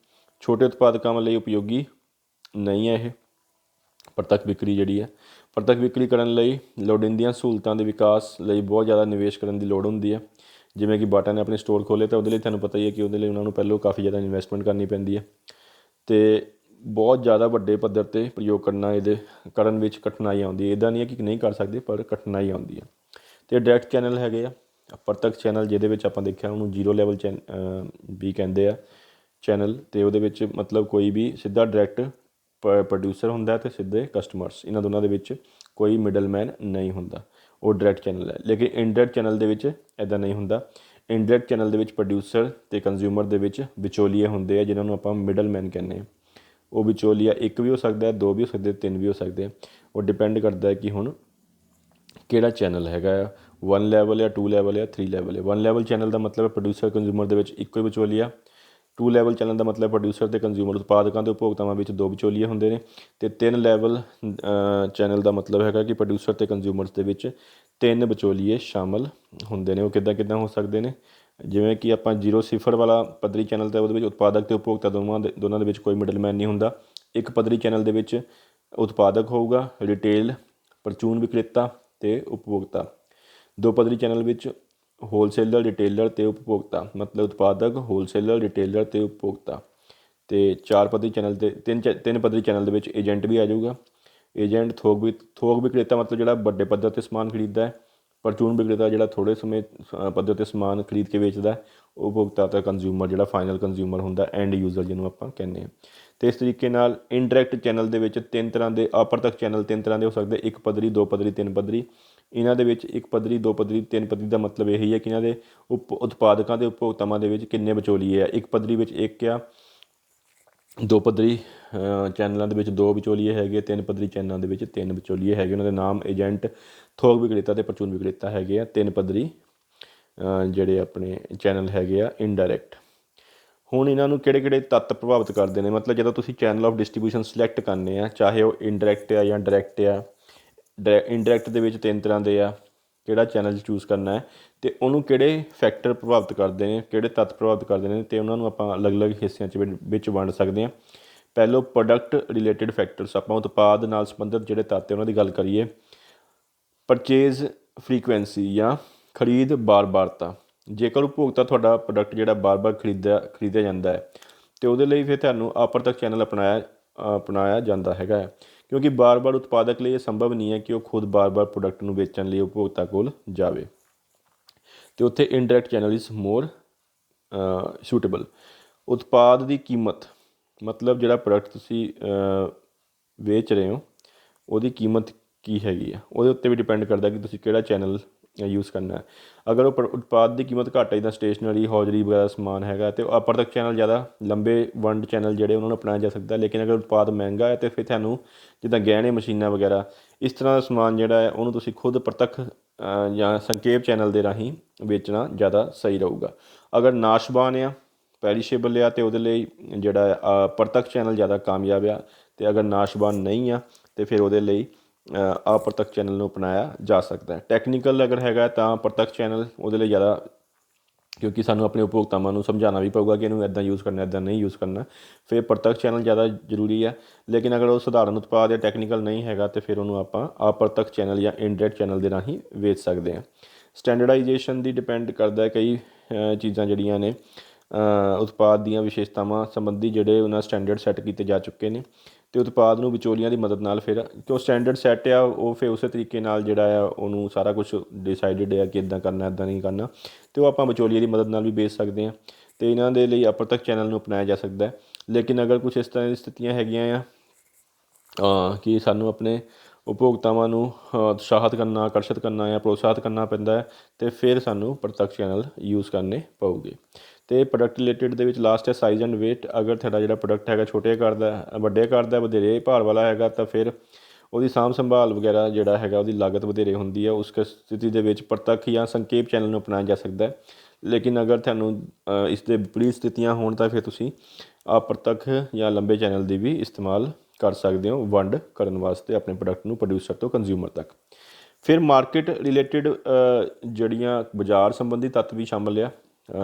ਛੋਟੇ ਉਤਪਾਦਕਾਂ ਲਈ ਉਪਯੋਗੀ ਨਹੀਂ ਹੈ ਇਹ ਪ੍ਰਤੱਖ ਵਿਕਰੀ ਜਿਹੜੀ ਹੈ। ਪ੍ਰਤੱਖ ਵਿਕਰੀ ਕਰਨ ਲਈ ਲੋੜੀਂਦੀਆਂ ਸਹੂਲਤਾਂ ਦੇ ਵਿਕਾਸ ਲਈ ਬਹੁਤ ਜ਼ਿਆਦਾ ਨਿਵੇਸ਼ ਕਰਨ ਦੀ ਲੋੜ ਹੁੰਦੀ ਹੈ। ਜਿਵੇਂ ਕਿ ਬਾਟਾ ਨੇ ਆਪਣੇ ਸਟੋਰ ਖੋਲ੍ਹੇ ਤਾਂ ਉਹਦੇ ਲਈ ਤੁਹਾਨੂੰ ਪਤਾ ਹੀ ਹੈ ਕਿ ਉਹਦੇ ਲਈ ਉਹਨਾਂ ਨੂੰ ਪਹਿਲਾਂ ਕਾਫੀ ਜ਼ਿਆਦਾ ਇਨਵੈਸਟਮੈਂਟ ਕਰਨੀ ਪੈਂਦੀ ਹੈ, ਅਤੇ ਬਹੁਤ ਜ਼ਿਆਦਾ ਵੱਡੇ ਪੱਧਰ 'ਤੇ ਪ੍ਰਯੋਗ ਕਰਨ ਵਿੱਚ ਕਠਿਨਾਈ ਆਉਂਦੀ ਹੈ। ਇੱਦਾਂ ਨਹੀਂ ਹੈ ਕਿ ਨਹੀਂ ਕਰ ਸਕਦੇ, ਪਰ ਕਠਿਨਾਈ ਆਉਂਦੀ ਹੈ। ਅਤੇ ਡਾਇਰੈਕਟ ਚੈਨਲ ਹੈਗੇ ਆ, ਪ੍ਰਤੱਖ ਚੈਨਲ, ਜਿਹਦੇ ਵਿੱਚ ਆਪਾਂ ਦੇਖਿਆ ਉਹਨੂੰ ਜ਼ੀਰੋ ਲੈਵਲ ਵੀ ਕਹਿੰਦੇ ਆ ਚੈਨਲ, ਅਤੇ ਉਹਦੇ ਵਿੱਚ ਮਤਲਬ ਕੋਈ ਵੀ ਸਿੱਧਾ ਡਾਇਰੈਕਟ ਪ੍ਰੋਡਿਊਸਰ ਹੁੰਦਾ ਅਤੇ ਸਿੱਧੇ ਕਸਟਮਰਸ, ਇਹਨਾਂ ਦੋਨਾਂ ਦੇ ਵਿੱਚ ਕੋਈ ਮਿਡਲਮੈਨ ਨਹੀਂ ਹੁੰਦਾ, ਉਹ ਡਾਇਰੈਕਟ ਚੈਨਲ ਹੈ। ਲੇਕਿਨ ਇਨਡਾਇਰੈਕਟ ਚੈਨਲ ਦੇ ਵਿੱਚ ਇੱਦਾਂ ਨਹੀਂ ਹੁੰਦਾ। ਇਨਡਾਇਰੈਕਟ ਚੈਨਲ ਦੇ ਵਿੱਚ ਪ੍ਰੋਡਿਊਸਰ ਅਤੇ ਕੰਜ਼ਿਊਮਰ ਦੇ ਵਿੱਚ ਵਿਚੋਲੀਏ ਹੁੰਦੇ ਆ, ਜਿਨ੍ਹਾਂ ਨੂੰ ਆਪਾਂ ਮਿਡਲਮੈਨ ਕਹਿੰਦੇ ਹਾਂ। ਉਹ ਵਿਚੋਲੀਆ ਇੱਕ ਵੀ ਹੋ ਸਕਦਾ, ਦੋ ਵੀ ਹੋ ਸਕਦੇ, ਤਿੰਨ ਵੀ ਹੋ ਸਕਦੇ ਆ। ਉਹ ਡਿਪੈਂਡ ਕਰਦਾ ਹੈ ਕਿ ਹੁਣ ਕਿਹੜਾ ਚੈਨਲ ਹੈਗਾ ਆ, 1 ਲੈਵਲ ਜਾਂ 2 ਲੈਵਲ ਜਾਂ 3 ਲੈਵਲ ਹੈ। 1 ਲੈਵਲ ਚੈਨਲ ਦਾ ਮਤਲਬ ਪ੍ਰੋਡਿਊਸਰ ਕੰਜ਼ਿਊਮਰ ਦੇ ਵਿੱਚ ਇੱਕੋ ਹੀ ਵਿਚੋਲੀਆ। 2 ਲੈਵਲ ਚੈਨਲ ਦਾ ਮਤਲਬ ਪ੍ਰੋਡਿਊਸਰ ਅਤੇ ਕੰਜ਼ਿਊਮਰ ਉਤਪਾਦਕਾਂ ਅਤੇ ਉਪਭੋਗਤਾਵਾਂ ਵਿੱਚ 2 ਵਿਚੋਲੀਏ ਹੁੰਦੇ ਨੇ। ਅਤੇ 3 ਲੈਵਲ ਚੈਨਲ ਦਾ ਮਤਲਬ ਹੈਗਾ ਕਿ ਪ੍ਰੋਡਿਊਸਰ ਅਤੇ ਕੰਜ਼ਿਊਮਰਸ ਦੇ ਵਿੱਚ 3 ਵਿਚੋਲੀਏ ਸ਼ਾਮਲ ਹੁੰਦੇ ਨੇ। ਉਹ ਕਿੱਦਾਂ ਹੋ ਸਕਦੇ ਨੇ? ਜਿਵੇਂ ਕਿ ਆਪਾਂ 0 ਵਾਲਾ ਪੱਧਰੀ ਚੈਨਲ, ਤਾਂ ਉਹਦੇ ਵਿੱਚ ਉਤਪਾਦਕ ਅਤੇ ਉਪਭੋਗਤਾ ਦੋਨਾਂ ਦੇ ਵਿੱਚ ਕੋਈ ਮਿਡਲਮੈਨ ਨਹੀਂ ਹੁੰਦਾ। ਇੱਕ ਪੱਧਰੀ ਚੈਨਲ ਦੇ ਵਿੱਚ ਉਤਪਾਦਕ ਹੋਊਗਾ, ਰਿਟੇਲ, ਪ੍ਰਚੂਨ ਵਿਕਰੇਤਾ ਅਤੇ ਉਪਭੋਗਤਾ। 2 ਪੱਧਰੀ ਚੈਨਲ ਵਿੱਚ ਹੋਲਸੇਲਰ, ਰਿਟੇਲਰ ਅਤੇ ਉਪਭੋਗਤਾ, ਮਤਲਬ ਉਤਪਾਦਕ, ਹੋਲਸੇਲਰ, ਰਿਟੇਲਰ ਅਤੇ ਉਪਭੋਗਤਾ। ਅਤੇ 4 ਪੱਧਰੀ ਚੈਨਲ 'ਤੇ 3 ਪੱਧਰੀ ਚੈਨਲ ਦੇ ਵਿੱਚ ਏਜੰਟ ਵੀ ਆ ਜਾਊਗਾ। ਏਜੰਟ, ਥੋਕ ਵਿਕਰੇਤਾ ਮਤਲਬ ਜਿਹੜਾ ਵੱਡੇ ਪੱਧਰ 'ਤੇ ਸਮਾਨ ਖਰੀਦਦਾ ਹੈ। ਪ੍ਰਚੂਨ ਵਿਕਰੇਤਾ ਜਿਹੜਾ ਥੋੜ੍ਹੇ ਸਮੇਂ ਪੱਧਰ 'ਤੇ ਸਮਾਨ ਖਰੀਦ ਕੇ ਵੇਚਦਾ। ਉਪਭੋਗਤਾ ਅਤੇ ਕੰਜ਼ਿਊਮਰ ਜਿਹੜਾ ਫਾਈਨਲ ਕੰਜ਼ਿਊਮਰ ਹੁੰਦਾ, ਐਂਡ ਯੂਜ਼ਰ ਜਿਹਨੂੰ ਆਪਾਂ ਕਹਿੰਦੇ ਹਾਂ। ਅਤੇ ਇਸ ਤਰੀਕੇ ਨਾਲ ਇਨਡਾਇਰੈਕਟ ਚੈਨਲ ਦੇ ਵਿੱਚ 3 ਤਰ੍ਹਾਂ ਦੇ, ਅਪਰਤੱਖ ਚੈਨਲ 3 ਤਰ੍ਹਾਂ ਦੇ ਹੋ ਸਕਦੇ, 1 ਪੱਧਰੀ, 2 ਪੱਧਰੀ, 3 ਪੱਧਰੀ। ਇਹਨਾਂ ਦੇ ਵਿੱਚ 1 ਪੱਧਰੀ, 2 ਪੱਧਰੀ, 3 ਪੱਧਰੀ ਦਾ ਮਤਲਬ ਇਹੀ ਹੈ ਕਿ ਇਹਨਾਂ ਦੇ ਉਤਪਾਦਕਾਂ ਅਤੇ ਉਪਭੋਗਤਾਵਾਂ ਦੇ ਵਿੱਚ ਕਿੰਨੇ ਵਿਚੋਲੀਏ ਆ। 1 ਪੱਧਰੀ ਵਿੱਚ 1 ਆ, 2 ਪੱਧਰੀ ਚੈਨਲਾਂ ਦੇ ਵਿੱਚ 2 ਵਿਚੋਲੀਏ ਹੈਗੇ, 3 ਪੱਧਰੀ ਚੈਨਲਾਂ ਦੇ ਵਿੱਚ 3 ਵਿਚੋਲੀਏ ਹੈਗੇ। ਉਹਨਾਂ ਦੇ ਨਾਮ ਏਜੰਟ, ਥੋਕ ਵਿਕਰੇਤਾ ਅਤੇ ਪ੍ਰਚੂਨ ਵਿਕਰੇਤਾ ਹੈਗੇ ਆ। 3 ਪੱਧਰੀ ਜਿਹੜੇ ਆਪਣੇ ਚੈਨਲ ਹੈਗੇ ਆ ਇਨਡਾਇਰੈਕਟ। ਹੁਣ ਇਹਨਾਂ ਨੂੰ ਕਿਹੜੇ ਤੱਤ ਪ੍ਰਭਾਵਿਤ ਕਰਦੇ ਨੇ? ਮਤਲਬ ਜਦੋਂ ਤੁਸੀਂ ਚੈਨਲ ਆਫ ਡਿਸਟਰੀਬਿਊਸ਼ਨ ਸਿਲੈਕਟ ਕਰਨੇ ਆ, ਚਾਹੇ ਉਹ ਇਨਡਾਇਰੈਕਟ ਆ ਜਾਂ ਡਾਇਰੈਕਟ ਆ। ਇਨਡਾਇਰੈਕਟ ਦੇ ਵਿੱਚ 3 ਤਰ੍ਹਾਂ ਦੇ ਆ, ਕਿਹੜਾ ਚੈਨਲ ਚੂਜ਼ ਕਰਨਾ ਹੈ ਅਤੇ ਉਹਨੂੰ ਕਿਹੜੇ ਫੈਕਟਰ ਪ੍ਰਭਾਵਿਤ ਕਰਦੇ ਨੇ, ਕਿਹੜੇ ਤੱਤ ਪ੍ਰਭਾਵਿਤ ਕਰਦੇ ਨੇ, ਅਤੇ ਉਹਨਾਂ ਨੂੰ ਆਪਾਂ ਅਲੱਗ-ਅਲੱਗ ਹਿੱਸਿਆਂ 'ਚ ਵਿੱਚ ਵੰਡ ਸਕਦੇ ਹਾਂ। ਪਹਿਲੋਂ ਪ੍ਰੋਡਕਟ ਰਿਲੇਟਿਡ ਫੈਕਟਰਸ, ਆਪਾਂ ਉਤਪਾਦ ਨਾਲ ਸੰਬੰਧਿਤ ਜਿਹੜੇ ਤੱਤ ਹੈ ਉਹਨਾਂ ਦੀ ਗੱਲ ਕਰੀਏ। ਪਰਚੇਜ਼ ਫਰੀਕੁਐਂਸੀ ਜਾਂ ਖਰੀਦ ਬਾਰ-ਬਾਰਤਾ, ਜੇਕਰ ਉਪਭੋਗਤਾ ਤੁਹਾਡਾ ਪ੍ਰੋਡਕਟ ਜਿਹੜਾ ਬਾਰ-ਬਾਰ ਖਰੀਦਿਆ ਜਾਂਦਾ ਹੈ ਅਤੇ ਉਹਦੇ ਲਈ ਫਿਰ ਤੁਹਾਨੂੰ ਅਪਰਤੱਖ ਚੈਨਲ ਅਪਣਾਇਆ ਜਾਂਦਾ ਹੈਗਾ ਹੈ, ਕਿਉਂਕਿ ਬਾਰ-ਬਾਰ ਉਤਪਾਦਕ ਲਈ ਇਹ ਸੰਭਵ ਨਹੀਂ ਹੈ ਕਿ ਉਹ ਖੁਦ ਬਾਰ-ਬਾਰ ਪ੍ਰੋਡਕਟ ਨੂੰ ਵੇਚਣ ਲਈ ਉਪਭੋਗਤਾ ਕੋਲ ਜਾਵੇ, ਅਤੇ ਉੱਥੇ indirect channel is more suitable. ਉਤਪਾਦ ਦੀ ਕੀਮਤ, ਮਤਲਬ ਜਿਹੜਾ ਪ੍ਰੋਡਕਟ ਤੁਸੀਂ ਵੇਚ ਰਹੇ ਹੋ ਉਹਦੀ ਕੀਮਤ ਕੀ ਹੈਗੀ ਆ, ਉਹਦੇ ਉੱਤੇ ਵੀ ਡਿਪੈਂਡ ਕਰਦਾ ਕਿ ਤੁਸੀਂ ਕਿਹੜਾ ਚੈਨਲ ਯੂਜ਼ ਕਰਨਾ ਹੈ। ਅਗਰ ਉਹ ਉਤਪਾਦ ਦੀ ਕੀਮਤ ਘੱਟ ਹੈ, ਜਿੱਦਾਂ ਸਟੇਸ਼ਨਰੀ, ਹੌਜ਼ਰੀ ਵਗੈਰਾ ਸਮਾਨ ਹੈਗਾ, ਅਤੇ ਅਪਰਤੱਖ ਚੈਨਲ ਜ਼ਿਆਦਾ ਲੰਬੇ ਵੰਡ ਚੈਨਲ ਜਿਹੜੇ ਉਹਨਾਂ ਨੂੰ ਅਪਣਾਇਆ ਜਾ ਸਕਦਾ। ਲੇਕਿਨ ਅਗਰ ਉਤਪਾਦ ਮਹਿੰਗਾ ਹੈ ਤਾਂ ਫਿਰ ਤੁਹਾਨੂੰ ਜਿੱਦਾਂ ਗਹਿਣੇ, ਮਸ਼ੀਨਾਂ ਵਗੈਰਾ ਇਸ ਤਰ੍ਹਾਂ ਦਾ ਸਮਾਨ ਜਿਹੜਾ ਹੈ ਉਹਨੂੰ ਤੁਸੀਂ ਖੁਦ ਪ੍ਰਤੱਖ ਜਾਂ ਸੰਖੇਪ ਚੈਨਲ ਦੇ ਰਾਹੀਂ ਵੇਚਣਾ ਜ਼ਿਆਦਾ ਸਹੀ ਰਹੂਗਾ। ਅਗਰ ਨਾਸ਼ਵਾਨ ਆ, ਪੈਰੀਸ਼ੇਬਲ ਆ, ਅਤੇ ਉਹਦੇ ਲਈ ਜਿਹੜਾ ਪ੍ਰਤੱਖ ਚੈਨਲ ਜ਼ਿਆਦਾ ਕਾਮਯਾਬ ਆ, ਅਤੇ ਅਗਰ ਨਾਸ਼ਵਾਨ ਨਹੀਂ ਆ ਅਤੇ ਫਿਰ ਉਹਦੇ ਲਈ ਅਪਰਤੱਖ ਚੈਨਲ ਨੂੰ ਅਪਣਾਇਆ ਜਾ ਸਕਦਾ ਹੈ। ਟੈਕਨੀਕਲ ਅਗਰ ਹੈਗਾ ਤਾਂ ਪ੍ਰਤੱਖ ਚੈਨਲ ਉਹਦੇ ਲਈ ਜ਼ਿਆਦਾ, ਕਿਉਂਕਿ ਸਾਨੂੰ ਆਪਣੇ ਉਪਭੋਗਤਾਵਾਂ ਨੂੰ ਸਮਝਾਉਣਾ ਵੀ ਪਊਗਾ ਕਿ ਇਹਨੂੰ ਇੱਦਾਂ ਯੂਜ਼ ਕਰਨਾ, ਇੱਦਾਂ ਨਹੀਂ ਯੂਜ਼ ਕਰਨਾ, ਫਿਰ ਪ੍ਰਤੱਖ ਚੈਨਲ ਜ਼ਿਆਦਾ ਜ਼ਰੂਰੀ ਹੈ। ਲੇਕਿਨ ਅਗਰ ਉਹ ਸਧਾਰਨ ਉਤਪਾਦ ਜਾਂ ਟੈਕਨੀਕਲ ਨਹੀਂ ਹੈਗਾ ਤਾਂ ਫਿਰ ਉਹਨੂੰ ਆਪਾਂ ਅਪਰਤੱਖ ਚੈਨਲ ਜਾਂ ਇਨਡਾਇਰੈਕਟ ਚੈਨਲ ਦੇ ਰਾਹੀਂ ਵੇਚ ਸਕਦੇ ਹਾਂ। ਸਟੈਂਡਰਡਾਈਜੇਸ਼ਨ ਦੀ ਡਿਪੈਂਡ ਕਰਦਾ, ਕਈ ਚੀਜ਼ਾਂ ਜਿਹੜੀਆਂ ਨੇ ਉਤਪਾਦ ਦੀਆਂ ਵਿਸ਼ੇਸ਼ਤਾਵਾਂ ਸੰਬੰਧੀ ਜਿਹੜੇ ਉਹਨਾਂ ਸਟੈਂਡਰਡ ਸੈੱਟ ਕੀਤੇ ਜਾ ਚੁੱਕੇ ਨੇ, ਅਤੇ ਉਤਪਾਦ ਨੂੰ ਵਿਚੋਲੀਆਂ ਦੀ ਮਦਦ ਨਾਲ ਫਿਰ ਜੋ ਸਟੈਂਡਰਡ ਸੈੱਟ ਆ ਉਹ ਫਿਰ ਉਸੇ ਤਰੀਕੇ ਨਾਲ ਜਿਹੜਾ ਆ ਉਹਨੂੰ ਸਾਰਾ ਕੁਛ ਡਿਸਾਈਡਡ ਆ ਕਿ ਇੱਦਾਂ ਕਰਨਾ, ਇੱਦਾਂ ਨਹੀਂ ਕਰਨਾ, ਅਤੇ ਉਹ ਆਪਾਂ ਵਿਚੋਲੀਏ ਦੀ ਮਦਦ ਨਾਲ ਵੀ ਵੇਚ ਸਕਦੇ ਹਾਂ, ਅਤੇ ਇਹਨਾਂ ਦੇ ਲਈ ਅਪਰਤੱਖ ਚੈਨਲ ਨੂੰ ਅਪਣਾਇਆ ਜਾ ਸਕਦਾ ਹੈ। ਲੇਕਿਨ ਅਗਰ ਕੁਛ ਇਸ ਤਰ੍ਹਾਂ ਦੀ ਸਥਿਤੀਆਂ ਹੈਗੀਆਂ ਆ ਕਿ ਸਾਨੂੰ ਆਪਣੇ ਉਪਭੋਗਤਾਵਾਂ ਨੂੰ ਉਤਸ਼ਾਹਿਤ ਕਰਨਾ, ਆਕਰਸ਼ਿਤ ਕਰਨਾ ਜਾਂ ਪ੍ਰੋਤਸਾਹਿਤ ਕਰਨਾ ਪੈਂਦਾ ਹੈ, ਅਤੇ ਫਿਰ ਸਾਨੂੰ ਪ੍ਰਤੱਖ ਚੈਨਲ ਯੂਜ਼ ਕਰਨੇ ਪਊਗੇ। ਅਤੇ ਪ੍ਰੋਡਕਟ ਰਿਲੇਟਿਡ ਦੇ ਵਿੱਚ ਲਾਸਟ ਹੈ ਸਾਈਜ਼ ਐਂਡ ਵੇਟ। ਅਗਰ ਤੁਹਾਡਾ ਜਿਹੜਾ ਪ੍ਰੋਡਕਟ ਹੈਗਾ ਛੋਟੇ ਆਕਾਰ ਦਾ, ਵੱਡੇ ਆਕਾਰ ਦਾ, ਵਧੇਰੇ ਭਾਰ ਵਾਲਾ ਹੈਗਾ, ਤਾਂ ਫਿਰ ਉਹਦੀ ਸਾਂਭ ਸੰਭਾਲ ਵਗੈਰਾ ਜਿਹੜਾ ਹੈਗਾ ਉਹਦੀ ਲਾਗਤ ਵਧੇਰੇ ਹੁੰਦੀ ਹੈ। ਉਸ ਸਥਿਤੀ ਦੇ ਵਿੱਚ ਪ੍ਰਤੱਖ ਜਾਂ ਸੰਖੇਪ ਚੈਨਲ ਨੂੰ ਅਪਣਾਇਆ ਜਾ ਸਕਦਾ ਹੈ। ਲੇਕਿਨ ਅਗਰ ਤੁਹਾਨੂੰ ਇਸ ਦੇ ਵਿਪਰੀਤ ਸਥਿਤੀਆਂ ਹੋਣ ਤਾਂ ਫਿਰ ਤੁਸੀਂ ਅਪਰਤੱਖ ਜਾਂ ਲੰਬੇ ਚੈਨਲ ਦੀ ਵੀ ਇਸਤੇਮਾਲ ਕਰ ਸਕਦੇ ਹੋ ਵੰਡ ਕਰਨ ਵਾਸਤੇ ਆਪਣੇ ਪ੍ਰੋਡਕਟ ਨੂੰ ਪ੍ਰੋਡਿਊਸਰ ਤੋਂ ਕੰਜ਼ਿਊਮਰ ਤੱਕ। ਫਿਰ ਮਾਰਕੀਟ ਰਿਲੇਟਿਡ ਜਿਹੜੀਆਂ ਬਾਜ਼ਾਰ ਸੰਬੰਧੀ ਤੱਤ ਵੀ ਸ਼ਾਮਿਲ ਆ।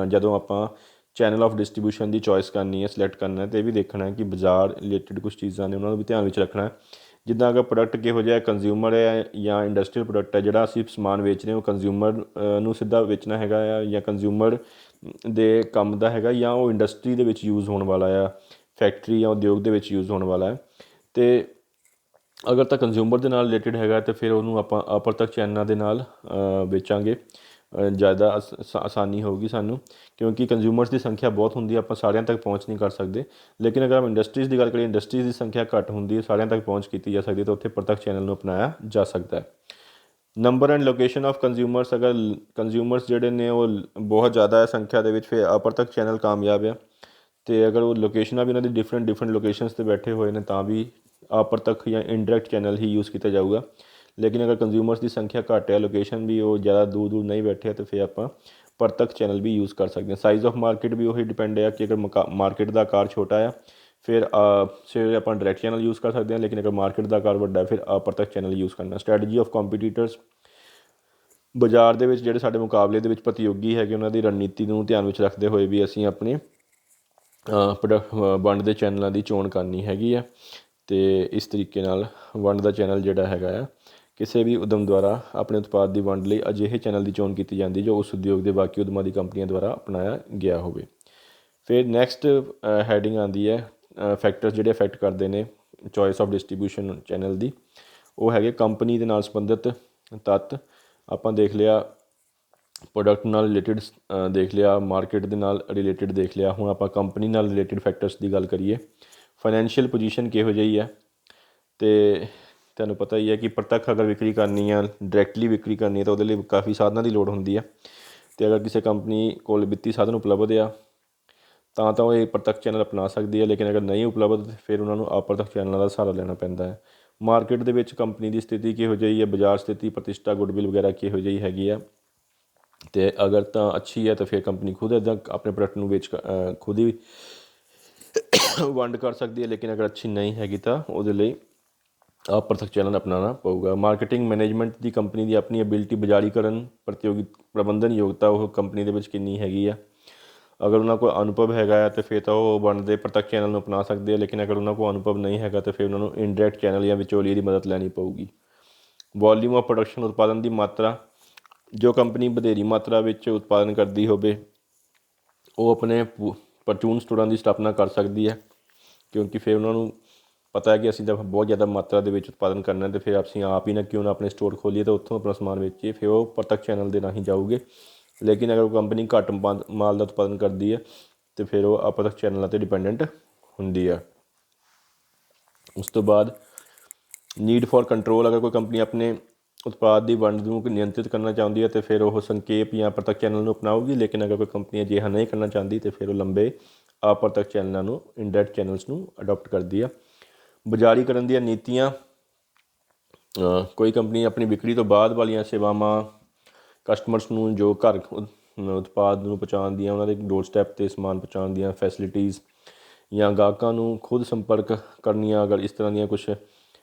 ਜਦੋਂ ਆਪਾਂ channel of distribution the choice ਕਰਨੀ ਹੈ, ਸਿਲੈਕਟ ਕਰਨਾ, ਅਤੇ ਇਹ ਵੀ ਦੇਖਣਾ ਕਿ ਬਾਜ਼ਾਰ ਰਿਲੇਟਿਡ ਕੁਛ ਚੀਜ਼ਾਂ ਨੇ ਉਹਨਾਂ ਨੂੰ ਵੀ ਧਿਆਨ ਵਿੱਚ ਰੱਖਣਾ। ਜਿੱਦਾਂ ਅਗਰ ਪ੍ਰੋਡਕਟ ਕਿਹੋ ਜਿਹਾ ਕੰਜ਼ਿਊਮਰ ਹੈ ਜਾਂ ਇੰਡਸਟਰੀਅਲ ਪ੍ਰੋਡਕਟ ਹੈ, ਜਿਹੜਾ ਅਸੀਂ ਸਮਾਨ ਵੇਚ ਰਹੇ ਹਾਂ ਉਹ ਕੰਜ਼ਿਊਮਰ ਨੂੰ ਸਿੱਧਾ ਵੇਚਣਾ ਹੈਗਾ ਆ ਜਾਂ ਕੰਜ਼ਿਊਮਰ ਦੇ ਕੰਮ ਦਾ ਹੈਗਾ, ਜਾਂ ਉਹ ਇੰਡਸਟਰੀ ਦੇ ਵਿੱਚ ਯੂਜ਼ ਹੋਣ ਵਾਲਾ ਆ, ਫੈਕਟਰੀ ਜਾਂ ਉਦਯੋਗ ਦੇ ਵਿੱਚ ਯੂਜ਼ ਹੋਣ ਵਾਲਾ ਹੈ। ਅਤੇ ਅਗਰ ਤਾਂ ਕੰਜ਼ਿਊਮਰ ਦੇ ਨਾਲ ਰਿਲੇਟਿਡ ਹੈਗਾ ਤਾਂ ਫਿਰ ਉਹਨੂੰ ਆਪਾਂ ਅਪਰਤੱਖ ਚੈਨਲਾਂ ਦੇ ਨਾਲ ਵੇਚਾਂਗੇ, ਜ਼ਿਆਦਾ ਆਸਾਨੀ ਹੋਊਗੀ ਸਾਨੂੰ, ਕਿਉਂਕਿ ਕੰਜ਼ਿਊਮਰਸ ਦੀ ਸੰਖਿਆ ਬਹੁਤ ਹੁੰਦੀ ਹੈ, ਆਪਾਂ ਸਾਰਿਆਂ ਤੱਕ ਪਹੁੰਚ ਨਹੀਂ ਕਰ ਸਕਦੇ। ਲੇਕਿਨ ਅਗਰ ਆਪਾਂ ਇੰਡਸਟਰੀਜ਼ ਦੀ ਗੱਲ ਕਰੀਏ, ਇੰਡਸਟਰੀਜ਼ ਦੀ ਸੰਖਿਆ ਘੱਟ ਹੁੰਦੀ ਹੈ, ਸਾਰਿਆਂ ਤੱਕ ਪਹੁੰਚ ਕੀਤੀ ਜਾ ਸਕਦੀ, ਤਾਂ ਉੱਥੇ ਪ੍ਰਤੱਖ ਚੈਨਲ ਨੂੰ ਅਪਣਾਇਆ ਜਾ ਸਕਦਾ ਹੈ। Number and location of consumers, ਅਗਰ ਕੰਜ਼ਿਊਮਰਸ ਜਿਹੜੇ ਨੇ ਉਹ ਬਹੁਤ ਜ਼ਿਆਦਾ ਹੈ ਸੰਖਿਆ ਦੇ ਵਿੱਚ, ਫਿਰ ਅਪਰਤੱਖ ਚੈਨਲ ਕਾਮਯਾਬ ਆ। ਅਤੇ ਅਗਰ ਉਹ ਲੋਕੇਸ਼ਨਾਂ ਵੀ ਉਹਨਾਂ ਦੀ ਡਿਫਰੈਂਟ ਲੋਕੇਸ਼ਨਸ 'ਤੇ ਬੈਠੇ ਹੋਏ ਨੇ ਤਾਂ ਵੀ ਅਪਰਤੱਖ ਜਾਂ ਇਨਡਾਇਰੈਕਟ ਚੈਨਲ ਹੀ ਯੂਜ਼ ਕੀਤਾ ਜਾਊਗਾ। ਲੇਕਿਨ ਅਗਰ ਕੰਜ਼ਿਊਮਰਸ ਦੀ ਸੰਖਿਆ ਘੱਟ ਹੈ, ਲੋਕੇਸ਼ਨ ਵੀ ਉਹ ਜ਼ਿਆਦਾ ਦੂਰ ਨਹੀਂ ਬੈਠੇ, ਤਾਂ ਫਿਰ ਆਪਾਂ ਪ੍ਰਤੱਖ ਚੈਨਲ ਵੀ ਯੂਜ਼ ਕਰ ਸਕਦੇ ਹਾਂ। ਸਾਈਜ਼ ਆਫ ਮਾਰਕੀਟ ਵੀ ਉਹੀ ਡਿਪੈਂਡ ਹੈ ਕਿ ਅਗਰ ਮਾਰਕੀਟ ਦਾ ਆਕਾਰ ਛੋਟਾ ਆ ਫਿਰ ਆਪਾਂ ਡਾਇਰੈਕਟ ਚੈਨਲ ਯੂਜ਼ ਕਰ ਸਕਦੇ ਹਾਂ, ਲੇਕਿਨ ਅਗਰ ਮਾਰਕੀਟ ਦਾ ਆਕਾਰ ਵੱਡਾ ਫਿਰ ਅਪਰਤੱਖ ਚੈਨਲ ਯੂਜ਼ ਕਰਨਾ। ਸਟ੍ਰੈਟਜੀ ਆਫ ਕੰਪੀਟੀਟਰਸ, ਬਾਜ਼ਾਰ ਦੇ ਵਿੱਚ ਜਿਹੜੇ ਸਾਡੇ ਮੁਕਾਬਲੇ ਦੇ ਵਿੱਚ ਪ੍ਰਤੀਯੋਗੀ ਹੈਗੇ ਉਹਨਾਂ ਦੀ ਰਣਨੀਤੀ ਨੂੰ ਧਿਆਨ ਵਿੱਚ ਰੱਖਦੇ ਹੋਏ ਵੀ ਅਸੀਂ ਆਪਣੇ ਵੰਡ ਦੇ ਚੈਨਲਾਂ ਦੀ ਚੋਣ ਕਰਨੀ ਹੈਗੀ ਆ। ਅਤੇ ਇਸ ਤਰੀਕੇ ਨਾਲ ਵੰਡ ਦਾ ਚੈਨਲ ਜਿਹੜਾ ਹੈਗਾ ਆ, ਕਿਸੇ ਵੀ ਉਦਮ ਦੁਆਰਾ ਆਪਣੇ ਉਤਪਾਦ ਦੀ ਵੰਡ ਲਈ ਅਜਿਹੇ ਚੈਨਲ ਦੀ ਚੋਣ ਕੀਤੀ ਜਾਂਦੀ ਜੋ ਉਸ ਉਦਯੋਗ ਦੇ ਬਾਕੀ ਉਦਮਾਂ ਦੀ ਕੰਪਨੀਆਂ ਦੁਆਰਾ ਅਪਣਾਇਆ ਗਿਆ ਹੋਵੇ। ਫਿਰ ਨੈਕਸਟ ਹੈਡਿੰਗ ਆਉਂਦੀ ਹੈ ਫੈਕਟਰਸ ਜਿਹੜੇ ਅਫੈਕਟ ਕਰਦੇ ਨੇ ਚੋਇਸ ਆਫ ਡਿਸਟਰੀਬਿਊਸ਼ਨ ਚੈਨਲ ਦੀ। ਉਹ ਹੈਗੇ ਕੰਪਨੀ ਦੇ ਨਾਲ ਸੰਬੰਧਿਤ ਤੱਤ, ਆਪਾਂ ਦੇਖ ਲਿਆ ਪ੍ਰੋਡਕਟ ਨਾਲ ਰਿਲੇਟਿਡ, ਦੇਖ ਲਿਆ ਮਾਰਕੀਟ ਦੇ ਨਾਲ ਰਿਲੇਟਿਡ, ਦੇਖ ਲਿਆ। ਹੁਣ ਆਪਾਂ ਕੰਪਨੀ ਨਾਲ ਰਿਲੇਟਿਡ ਫੈਕਟਰਸ ਦੀ ਗੱਲ ਕਰੀਏ। ਫਾਈਨੈਂਸ਼ੀਅਲ ਪੋਜੀਸ਼ਨ ਕਿਹੋ ਜਿਹੀ ਹੈ, ਅਤੇ ਤੁਹਾਨੂੰ ਪਤਾ ਹੀ ਹੈ ਕਿ ਪ੍ਰਤੱਖ ਅਗਰ ਵਿਕਰੀ ਕਰਨੀ ਆ, ਡਾਇਰੈਕਟਲੀ ਵਿਕਰੀ ਕਰਨੀ ਹੈ ਤਾਂ ਉਹਦੇ ਲਈ ਕਾਫੀ ਸਾਧਨਾਂ ਦੀ ਲੋੜ ਹੁੰਦੀ ਹੈ। ਅਤੇ ਅਗਰ ਕਿਸੇ ਕੰਪਨੀ ਕੋਲ ਵਿੱਤੀ ਸਾਧਨ ਉਪਲਬਧ ਆ ਤਾਂ ਉਹ ਇਹ ਪ੍ਰਤੱਖ ਚੈਨਲ ਅਪਣਾ ਸਕਦੀ ਹੈ, ਲੇਕਿਨ ਅਗਰ ਨਹੀਂ ਉਪਲਬਧ ਫਿਰ ਉਹਨਾਂ ਨੂੰ ਅਪਰਤੱਖ ਚੈਨਲਾਂ ਦਾ ਸਹਾਰਾ ਲੈਣਾ ਪੈਂਦਾ ਹੈ। ਮਾਰਕੀਟ ਦੇ ਵਿੱਚ ਕੰਪਨੀ ਦੀ ਸਥਿਤੀ ਕਿਹੋ ਜਿਹੀ ਹੈ, ਬਾਜ਼ਾਰ ਸਥਿਤੀ, ਪ੍ਰਤਿਸ਼ਠਾ, ਗੁੱਡਵਿਲ ਵਗੈਰਾ ਕਿਹੋ ਜਿਹੀ ਹੈਗੀ ਆ। ਅਤੇ ਅਗਰ ਤਾਂ ਅੱਛੀ ਹੈ ਤਾਂ ਫਿਰ ਕੰਪਨੀ ਖੁਦ ਇੱਦਾਂ ਆਪਣੇ ਪ੍ਰੋਡਕਟ ਨੂੰ ਖੁਦ ਹੀ ਵੰਡ ਕਰ ਸਕਦੀ ਹੈ, ਲੇਕਿਨ ਅਗਰ ਅੱਛੀ ਨਹੀਂ ਹੈਗੀ ਤਾਂ ਉਹਦੇ ਲਈ ਅਪ੍ਰਤੱਖ ਚੈਨਲ ਅਪਣਾਉਣਾ ਪਊਗਾ। ਮਾਰਕੀਟਿੰਗ ਮੈਨੇਜਮੈਂਟ ਦੀ ਕੰਪਨੀ ਦੀ ਆਪਣੀ ਐਬਿਲਿਟੀ, ਬਜ਼ਾਰੀਕਰਨ, ਪ੍ਰਤੀਯੋਗੀ ਪ੍ਰਬੰਧਨ ਯੋਗਤਾ ਉਹ ਕੰਪਨੀ ਦੇ ਵਿੱਚ ਕਿੰਨੀ ਹੈਗੀ ਆ। ਅਗਰ ਉਹਨਾਂ ਕੋਲ ਅਨੁਭਵ ਹੈਗਾ ਆ ਤਾਂ ਫਿਰ ਤਾਂ ਉਹ ਬਣਦੇ ਪ੍ਰਤੱਖ ਚੈਨਲ ਨੂੰ ਅਪਣਾ ਸਕਦੇ ਆ, ਲੇਕਿਨ ਅਗਰ ਉਹਨਾਂ ਕੋਲ ਅਨੁਭਵ ਨਹੀਂ ਹੈਗਾ ਤਾਂ ਫਿਰ ਉਹਨਾਂ ਨੂੰ ਇਨਡਾਇਰੈਕਟ ਚੈਨਲ ਜਾਂ ਵਿਚੋਲੀਏ ਦੀ ਮਦਦ ਲੈਣੀ ਪਊਗੀ। ਵੋਲੀਅਮ ਆਫ ਪ੍ਰੋਡਕਸ਼ਨ, ਉਤਪਾਦਨ ਦੀ ਮਾਤਰਾ। ਜੋ ਕੰਪਨੀ ਵਧੇਰੀ ਮਾਤਰਾ ਵਿੱਚ ਉਤਪਾਦਨ ਕਰਦੀ ਹੋਵੇ ਉਹ ਆਪਣੇ ਪਰਚੂਨ ਸਟੋਰਾਂ ਦੀ ਸਥਾਪਨਾ ਕਰ ਸਕਦੀ ਹੈ, ਕਿਉਂਕਿ ਫਿਰ ਉਹਨਾਂ ਨੂੰ ਪਤਾ ਹੈ ਕਿ ਅਸੀਂ ਤਾਂ ਬਹੁਤ ਜ਼ਿਆਦਾ ਮਾਤਰਾ ਦੇ ਵਿੱਚ ਉਤਪਾਦਨ ਕਰਨਾ ਅਤੇ ਫਿਰ ਅਸੀਂ ਆਪ ਹੀ ਨਾ ਕਿਉਂ ਨਾ ਆਪਣੇ ਸਟੋਰ ਖੋਲੀਏ ਤਾਂ ਉੱਥੋਂ ਆਪਣਾ ਸਮਾਨ ਵੇਚੀਏ। ਫਿਰ ਉਹ ਪ੍ਰਤੱਖ ਚੈਨਲ ਦੇ ਰਾਹੀਂ ਜਾਊਗੇ। ਲੇਕਿਨ ਅਗਰ ਕੰਪਨੀ ਘੱਟ ਮਾਲ ਦਾ ਉਤਪਾਦਨ ਕਰਦੀ ਹੈ ਤਾਂ ਫਿਰ ਉਹ ਅਪ੍ਰਤੱਖ ਚੈਨਲਾਂ 'ਤੇ ਡਿਪੈਂਡੈਂਟ ਹੁੰਦੀ ਆ। ਉਸ ਤੋਂ ਬਾਅਦ ਨੀਡ ਫੋਰ ਕੰਟਰੋਲ। ਅਗਰ ਕੋਈ ਕੰਪਨੀ ਆਪਣੇ ਉਤਪਾਦ ਦੀ ਵੰਡ ਨੂੰ ਨਿਯੰਤਰਿਤ ਕਰਨਾ ਚਾਹੁੰਦੀ ਹੈ ਤਾਂ ਫਿਰ ਉਹ ਸੰਖੇਪ ਜਾਂ ਪ੍ਰਤੱਖ ਚੈਨਲ ਨੂੰ ਅਪਣਾਊਗੀ। ਲੇਕਿਨ ਅਗਰ ਕੋਈ ਕੰਪਨੀ ਅਜਿਹਾ ਨਹੀਂ ਕਰਨਾ ਚਾਹੁੰਦੀ ਤਾਂ ਫਿਰ ਉਹ ਲੰਬੇ ਅਪ੍ਰਤੱਖ ਚੈਨਲਾਂ ਨੂੰ, ਇਨਡਾਇਰੈਕਟ ਚੈਨਲਸ ਨੂੰ ਅਡੋਪਟ ਕਰਦੀ ਆ। ਬਜ਼ਾਰੀਕਰਨ ਦੀਆਂ ਨੀਤੀਆਂ। ਕੋਈ ਕੰਪਨੀ ਆਪਣੀ ਵਿਕਰੀ ਤੋਂ ਬਾਅਦ ਵਾਲੀਆਂ ਸੇਵਾਵਾਂ ਕਸਟਮਰਸ ਨੂੰ ਜੋ ਘਰ ਉਤਪਾਦ ਨੂੰ ਪਹੁੰਚਾਉਣ ਦੀਆਂ, ਉਹਨਾਂ ਦੇ ਡੋਰ ਸਟੈਪ 'ਤੇ ਸਮਾਨ ਪਹੁੰਚਾਉਣ ਦੀਆਂ ਫੈਸਿਲਿਟੀਜ਼, ਜਾਂ ਗਾਹਕਾਂ ਨੂੰ ਖੁਦ ਸੰਪਰਕ ਕਰਨੀਆਂ, ਅਗਰ ਇਸ ਤਰ੍ਹਾਂ ਦੀਆਂ ਕੁਛ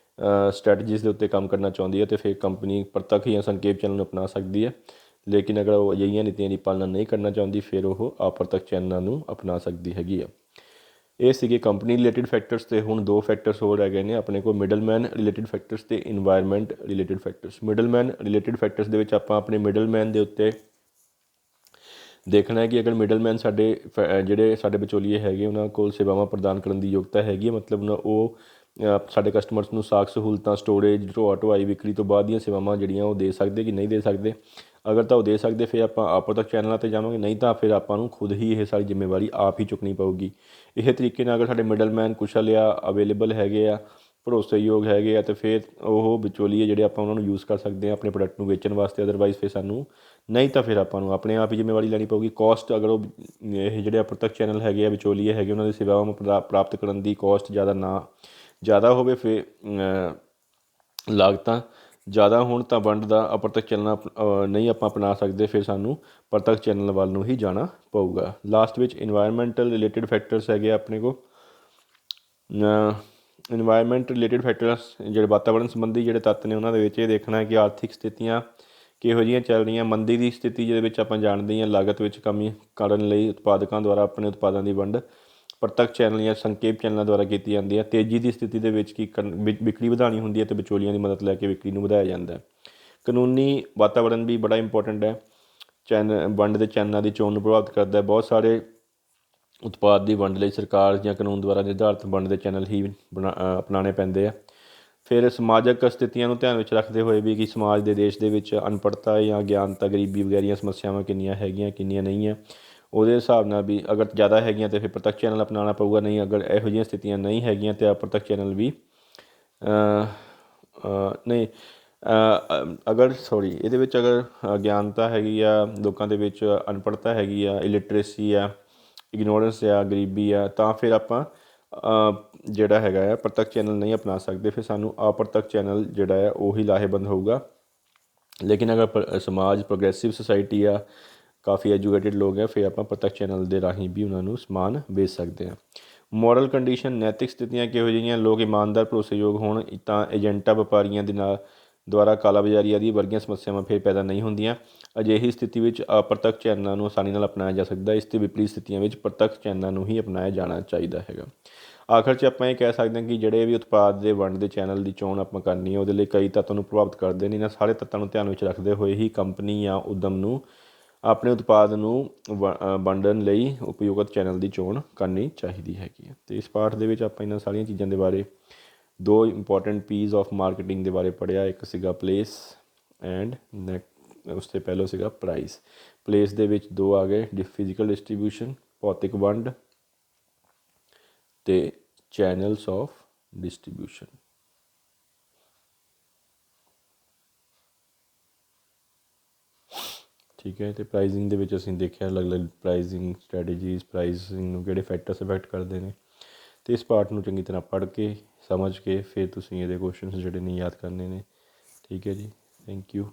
ਸਟ੍ਰੈਟਜੀਜ਼ ਦੇ ਉੱਤੇ ਕੰਮ ਕਰਨਾ ਚਾਹੁੰਦੀ ਹੈ ਤਾਂ ਫਿਰ ਕੰਪਨੀ ਪ੍ਰਤੱਖ ਜਾਂ ਸੰਖੇਪ ਚੈਨਲ ਨੂੰ ਅਪਣਾ ਸਕਦੀ ਹੈ। ਲੇਕਿਨ ਅਗਰ ਉਹ ਅਜਿਹੀਆਂ ਨੀਤੀਆਂ ਦੀ ਪਾਲਣਾ ਨਹੀਂ ਕਰਨਾ ਚਾਹੁੰਦੀ ਫਿਰ ਉਹ ਅਪ੍ਰਤੱਖ ਚੈਨਲਾਂ ਨੂੰ ਅਪਣਾ ਸਕਦੀ ਹੈਗੀ ਆ। ਇਹ ਸੀਗੇ ਕੰਪਨੀ ਰਿਲੇਟਿਡ ਫੈਕਟਰਸ। ਅਤੇ ਹੁਣ 2 ਫੈਕਟਰਸ ਹੋਰ ਹੈਗੇ ਨੇ ਆਪਣੇ ਕੋਲ, ਮਿਡਲਮੈਨ ਰਿਲੇਟਿਡ ਫੈਕਟਰਸ ਅਤੇ environment related factors. Middleman related factors ਦੇ ਵਿੱਚ ਆਪਾਂ ਆਪਣੇ ਮਿਡਲਮੈਨ ਦੇ ਉੱਤੇ ਦੇਖਣਾ ਹੈ ਕਿ ਅਗਰ ਮਿਡਲਮੈਨ ਜਿਹੜੇ ਸਾਡੇ ਵਿਚੋਲੀਏ ਹੈਗੇ ਉਹਨਾਂ ਕੋਲ ਸੇਵਾਵਾਂ ਪ੍ਰਦਾਨ ਕਰਨ ਦੀ ਯੋਗਤਾ ਹੈਗੀ ਹੈ, ਮਤਲਬ ਉਹ ਸਾਡੇ ਕਸਟਮਰਸ ਨੂੰ ਸਾਖ ਸਹੂਲਤਾਂ, ਸਟੋਰੇਜ, ਢੋਆਈ, ਵਿਕਰੀ ਤੋਂ ਬਾਅਦ ਦੀਆਂ ਸੇਵਾਵਾਂ ਜਿਹੜੀਆਂ ਉਹ ਦੇ ਸਕਦੇ ਕਿ ਨਹੀਂ ਦੇ ਸਕਦੇ। ਅਗਰ ਤਾਂ ਉਹ ਦੇ ਸਕਦੇ ਫਿਰ ਆਪਾਂ ਅਪ੍ਰਤੱਖ ਚੈਨਲਾਂ 'ਤੇ ਜਾਵਾਂਗੇ, ਨਹੀਂ ਤਾਂ ਫਿਰ ਆਪਾਂ ਨੂੰ ਖੁਦ ਹੀ ਇਹ ਸਾਰੀ ਜ਼ਿੰਮੇਵਾਰੀ ਆਪ ਹੀ ਚੁੱਕਣੀ ਪਊਗੀ। ਇਹ ਤਰੀਕੇ ਨਾਲ ਅਗਰ ਸਾਡੇ ਮਿਡਲਮੈਨ ਕੁਸ਼ਲ ਆ, ਅਵੇਲੇਬਲ ਹੈਗੇ ਆ, ਭਰੋਸੇਯੋਗ ਹੈਗੇ ਆ ਤਾਂ ਫਿਰ ਉਹ ਵਿਚੋਲੀਏ ਜਿਹੜੇ ਆਪਾਂ ਉਹਨਾਂ ਨੂੰ ਯੂਜ਼ ਕਰ ਸਕਦੇ ਹਾਂ ਆਪਣੇ ਪ੍ਰੋਡਕਟ ਨੂੰ ਵੇਚਣ ਵਾਸਤੇ। ਅਦਰਵਾਈਜ਼ ਫਿਰ ਸਾਨੂੰ, ਨਹੀਂ ਤਾਂ ਫਿਰ ਆਪਾਂ ਨੂੰ ਆਪਣੇ ਆਪ ਹੀ ਜ਼ਿੰਮੇਵਾਰੀ ਲੈਣੀ ਪਊਗੀ। ਕੋਸਟ, ਅਗਰ ਉਹ ਇਹ ਜਿਹੜੇ ਅਪ੍ਰਤੱਖ ਚੈਨਲ ਹੈਗੇ ਆ, ਵਿਚੋਲੀਏ ਹੈਗੇ, ਉਹਨਾਂ ਦੀ ਸੇਵਾਵਾਂ ਪ੍ਰਾਪਤ ਕਰਨ ਦੀ ਕੋਸਟ ਜ਼ਿਆਦਾ ਹੋਵੇ, ਫਿਰ ਲਾਗਤਾਂ ਜ਼ਿਆਦਾ ਹੋਣ ਤਾਂ ਵੰਡ ਦਾ ਅਪ੍ਰਤੱਖ ਚੈਨਲ ਨਹੀਂ ਆਪਾਂ ਅਪਣਾ ਸਕਦੇ, ਫਿਰ ਸਾਨੂੰ ਪ੍ਰਤੱਖ ਚੈਨਲ ਵੱਲ ਨੂੰ ਹੀ ਜਾਣਾ ਪਊਗਾ। ਲਾਸਟ ਵਿੱਚ ਇਨਵਾਇਰਮੈਂਟਲ ਰਿਲੇਟਿਡ ਫੈਕਟਰਸ ਹੈਗੇ ਆਪਣੇ ਕੋਲ। ਇਨਵਾਇਰਮੈਂਟ ਰਿਲੇਟਿਡ ਫੈਕਟਰਸ ਜਿਹੜੇ ਵਾਤਾਵਰਨ ਸੰਬੰਧੀ ਜਿਹੜੇ ਤੱਤ ਨੇ ਉਹਨਾਂ ਦੇ ਵਿੱਚ ਇਹ ਦੇਖਣਾ ਹੈ ਕਿ ਆਰਥਿਕ ਸਥਿਤੀਆਂ ਕਿਹੋ ਜਿਹੀਆਂ ਚੱਲ ਰਹੀਆਂ। ਮੰਦੀ ਦੀ ਸਥਿਤੀ ਜਿਹਦੇ ਵਿੱਚ ਆਪਾਂ ਜਾਣਦੇ ਹਾਂ ਲਾਗਤ ਵਿੱਚ ਕਮੀ ਕਰਨ ਲਈ ਉਤਪਾਦਕਾਂ ਦੁਆਰਾ ਆਪਣੇ ਉਤਪਾਦਾਂ ਦੀ ਵੰਡ ਪ੍ਰਤੱਖ ਚੈਨਲ ਜਾਂ ਸੰਖੇਪ ਚੈਨਲਾਂ ਦੁਆਰਾ ਕੀਤੀ ਜਾਂਦੀ ਹੈ। ਤੇਜ਼ੀ ਦੀ ਸਥਿਤੀ ਦੇ ਵਿੱਚ ਵਿਕਰੀ ਵਧਾਉਣੀ ਹੁੰਦੀ ਹੈ ਅਤੇ ਵਿਚੋਲੀਆਂ ਦੀ ਮਦਦ ਲੈ ਕੇ ਵਿਕਰੀ ਨੂੰ ਵਧਾਇਆ ਜਾਂਦਾ। ਕਾਨੂੰਨੀ ਵਾਤਾਵਰਨ ਵੀ ਬੜਾ ਇੰਪੋਰਟੈਂਟ ਹੈ। ਵੰਡ ਦੇ ਚੈਨਲਾਂ ਦੀ ਚੋਣ ਨੂੰ ਪ੍ਰਭਾਵਿਤ ਕਰਦਾ ਹੈ। ਬਹੁਤ ਸਾਰੇ ਉਤਪਾਦ ਦੀ ਵੰਡ ਲਈ ਸਰਕਾਰ ਜਾਂ ਕਾਨੂੰਨ ਦੁਆਰਾ ਨਿਰਧਾਰਿਤ ਵੰਡ ਦੇ ਚੈਨਲ ਹੀ ਅਪਣਾਉਣੇ ਪੈਂਦੇ ਆ। ਫਿਰ ਸਮਾਜਕ ਸਥਿਤੀਆਂ ਨੂੰ ਧਿਆਨ ਵਿੱਚ ਰੱਖਦੇ ਹੋਏ ਵੀ ਕਿ ਸਮਾਜ ਦੇ ਦੇਸ਼ ਦੇ ਵਿੱਚ ਅਨਪੜ੍ਹਤਾ ਜਾਂ ਗਿਆਨਤਾ, ਗਰੀਬੀ ਵਗੈਰੀਆਂ ਸਮੱਸਿਆਵਾਂ ਕਿੰਨੀਆਂ ਹੈਗੀਆਂ, ਕਿੰਨੀਆਂ ਨਹੀਂ ਹੈ, ਉਹਦੇ ਹਿਸਾਬ ਨਾਲ ਵੀ ਅਗਰ ਜ਼ਿਆਦਾ ਹੈਗੀਆਂ ਤਾਂ ਫਿਰ ਪ੍ਰਤੱਖ ਚੈਨਲ ਅਪਣਾਉਣਾ ਪਊਗਾ। ਨਹੀਂ, ਅਗਰ ਇਹੋ ਜਿਹੀਆਂ ਸਥਿਤੀਆਂ ਨਹੀਂ ਹੈਗੀਆਂ ਤਾਂ ਅਪ੍ਰਤੱਖ ਚੈਨਲ ਵੀ ਨਹੀਂ ਇਹਦੇ ਵਿੱਚ ਅਗਰ ਅਗਿਆਨਤਾ ਹੈਗੀ ਆ, ਲੋਕਾਂ ਦੇ ਵਿੱਚ ਅਨਪੜ੍ਹਤਾ ਹੈਗੀ ਆ, ਇਲਿਟਰੇਸੀ ਆ, ਇਗਨੋਰੈਂਸ ਆ, ਗਰੀਬੀ ਆ, ਤਾਂ ਫਿਰ ਆਪਾਂ ਜਿਹੜਾ ਹੈਗਾ ਆ ਪ੍ਰਤੱਖ ਚੈਨਲ ਨਹੀਂ ਅਪਣਾ ਸਕਦੇ। ਫਿਰ ਸਾਨੂੰ ਅਪ੍ਰਤੱਖ ਚੈਨਲ ਜਿਹੜਾ ਆ ਉਹੀ ਲਾਹੇਵੰਦ ਹੋਊਗਾ। ਲੇਕਿਨ ਅਗਰ ਸਮਾਜ ਪ੍ਰੋਗਰੈਸਿਵ ਸੁਸਾਇਟੀ ਆ, ਕਾਫੀ ਐਜੂਕੇਟਿਡ ਲੋਕ ਆ, ਫਿਰ ਆਪਾਂ ਪ੍ਰਤੱਖ ਚੈਨਲ ਦੇ ਰਾਹੀਂ ਵੀ ਉਹਨਾਂ ਨੂੰ ਸਮਾਨ ਵੇਚ ਸਕਦੇ ਹਾਂ। ਮੋਰਲ ਕੰਡੀਸ਼ਨ, ਨੈਤਿਕ ਸਥਿਤੀਆਂ ਕਿਹੋ ਜਿਹੀਆਂ, ਲੋਕ ਇਮਾਨਦਾਰ, ਭਰੋਸੇਯੋਗ ਹੋਣ ਤਾਂ ਏਜੰਟਾਂ, ਵਪਾਰੀਆਂ ਦੇ ਨਾਲ ਦੁਆਰਾ ਕਾਲਾਬਾਜ਼ਾਰੀ ਆਦਿ ਵਰਗੀਆਂ ਸਮੱਸਿਆਵਾਂ ਫਿਰ ਪੈਦਾ ਨਹੀਂ ਹੁੰਦੀਆਂ। ਅਜਿਹੀ ਸਥਿਤੀ ਵਿੱਚ ਅਪ੍ਰਤੱਖ ਚੈਨਲਾਂ ਨੂੰ ਆਸਾਨੀ ਨਾਲ ਅਪਣਾਇਆ ਜਾ ਸਕਦਾ। ਇਸ ਦੇ ਵਿਪਰੀਤ ਸਥਿਤੀਆਂ ਵਿੱਚ ਪ੍ਰਤੱਖ ਚੈਨਲਾਂ ਨੂੰ ਹੀ ਅਪਣਾਇਆ ਜਾਣਾ ਚਾਹੀਦਾ ਹੈਗਾ। ਆਖਰ 'ਚ ਆਪਾਂ ਇਹ ਕਹਿ ਸਕਦੇ ਹਾਂ ਕਿ ਜਿਹੜੇ ਵੀ ਉਤਪਾਦ ਦੇ ਵੰਡ ਦੇ ਚੈਨਲ ਦੀ ਚੋਣ ਆਪਾਂ ਕਰਨੀ ਹੈ ਉਹਦੇ ਲਈ ਕਈ ਤੱਤਾਂ ਨੂੰ ਪ੍ਰਭਾਵਿਤ ਕਰਦੇ ਨੇ। ਇਹਨਾਂ ਸਾਰੇ ਤੱਤਾਂ ਨੂੰ ਧਿਆਨ ਵਿੱਚ ਰੱਖਦੇ ਹੋਏ ਹੀ ਕੰਪਨੀ ਜਾਂ ਉੱਦਮ ਨੂੰ ਆਪਣੇ ਉਤਪਾਦ ਨੂੰ ਵੰਡਣ ਲਈ ਉਪਯੁਕਤ ਚੈਨਲ ਦੀ ਚੋਣ ਕਰਨੀ ਚਾਹੀਦੀ ਹੈਗੀ ਹੈ। ਅਤੇ ਇਸ ਪਾਠ ਦੇ ਵਿੱਚ ਆਪਾਂ ਇਹਨਾਂ ਸਾਰੀਆਂ ਚੀਜ਼ਾਂ ਦੇ ਬਾਰੇ 2 ਇੰਪੋਰਟੈਂਟ ਪੀਸ ਆਫ ਮਾਰਕੀਟਿੰਗ ਦੇ ਬਾਰੇ ਪੜ੍ਹਿਆ। ਇੱਕ ਸੀਗਾ ਪਲੇਸ ਐਂਡ ਉਸ ਤੋਂ ਪਹਿਲਾਂ ਸੀਗਾ ਪ੍ਰਾਈਸ। ਪਲੇਸ ਦੇ ਵਿੱਚ 2 ਆ ਗਏ, ਫਿਜ਼ੀਕਲ ਡਿਸਟਰੀਬਿਊਸ਼ਨ, ਭੌਤਿਕ ਵੰਡ, ਅਤੇ ਚੈਨਲਸ ਆਫ ਡਿਸਟਰੀਬਿਊਸ਼ਨ। ਠੀਕ ਹੈ। ਅਤੇ ਪ੍ਰਾਈਜ਼ਿੰਗ ਦੇ ਵਿੱਚ ਅਸੀਂ ਦੇਖਿਆ ਅਲੱਗ-ਅਲੱਗ ਪ੍ਰਾਈਜ਼ਿੰਗ ਸਟ੍ਰੈਟਜੀਜ਼, ਪ੍ਰਾਈਜ਼ਿੰਗ ਨੂੰ ਕਿਹੜੇ ਫੈਕਟਰਸ ਅਫੈਕਟ ਕਰਦੇ ਨੇ। ਅਤੇ ਇਸ ਪਾਰਟ ਨੂੰ ਚੰਗੀ ਤਰ੍ਹਾਂ ਪੜ੍ਹ ਕੇ ਸਮਝ ਕੇ ਫਿਰ ਤੁਸੀਂ ਇਹਦੇ ਕੁਐਸਚਨਸ ਜਿਹੜੇ ਨੇ ਯਾਦ ਕਰਨੇ ਨੇ। ਠੀਕ ਹੈ ਜੀ, ਥੈਂਕ ਯੂ।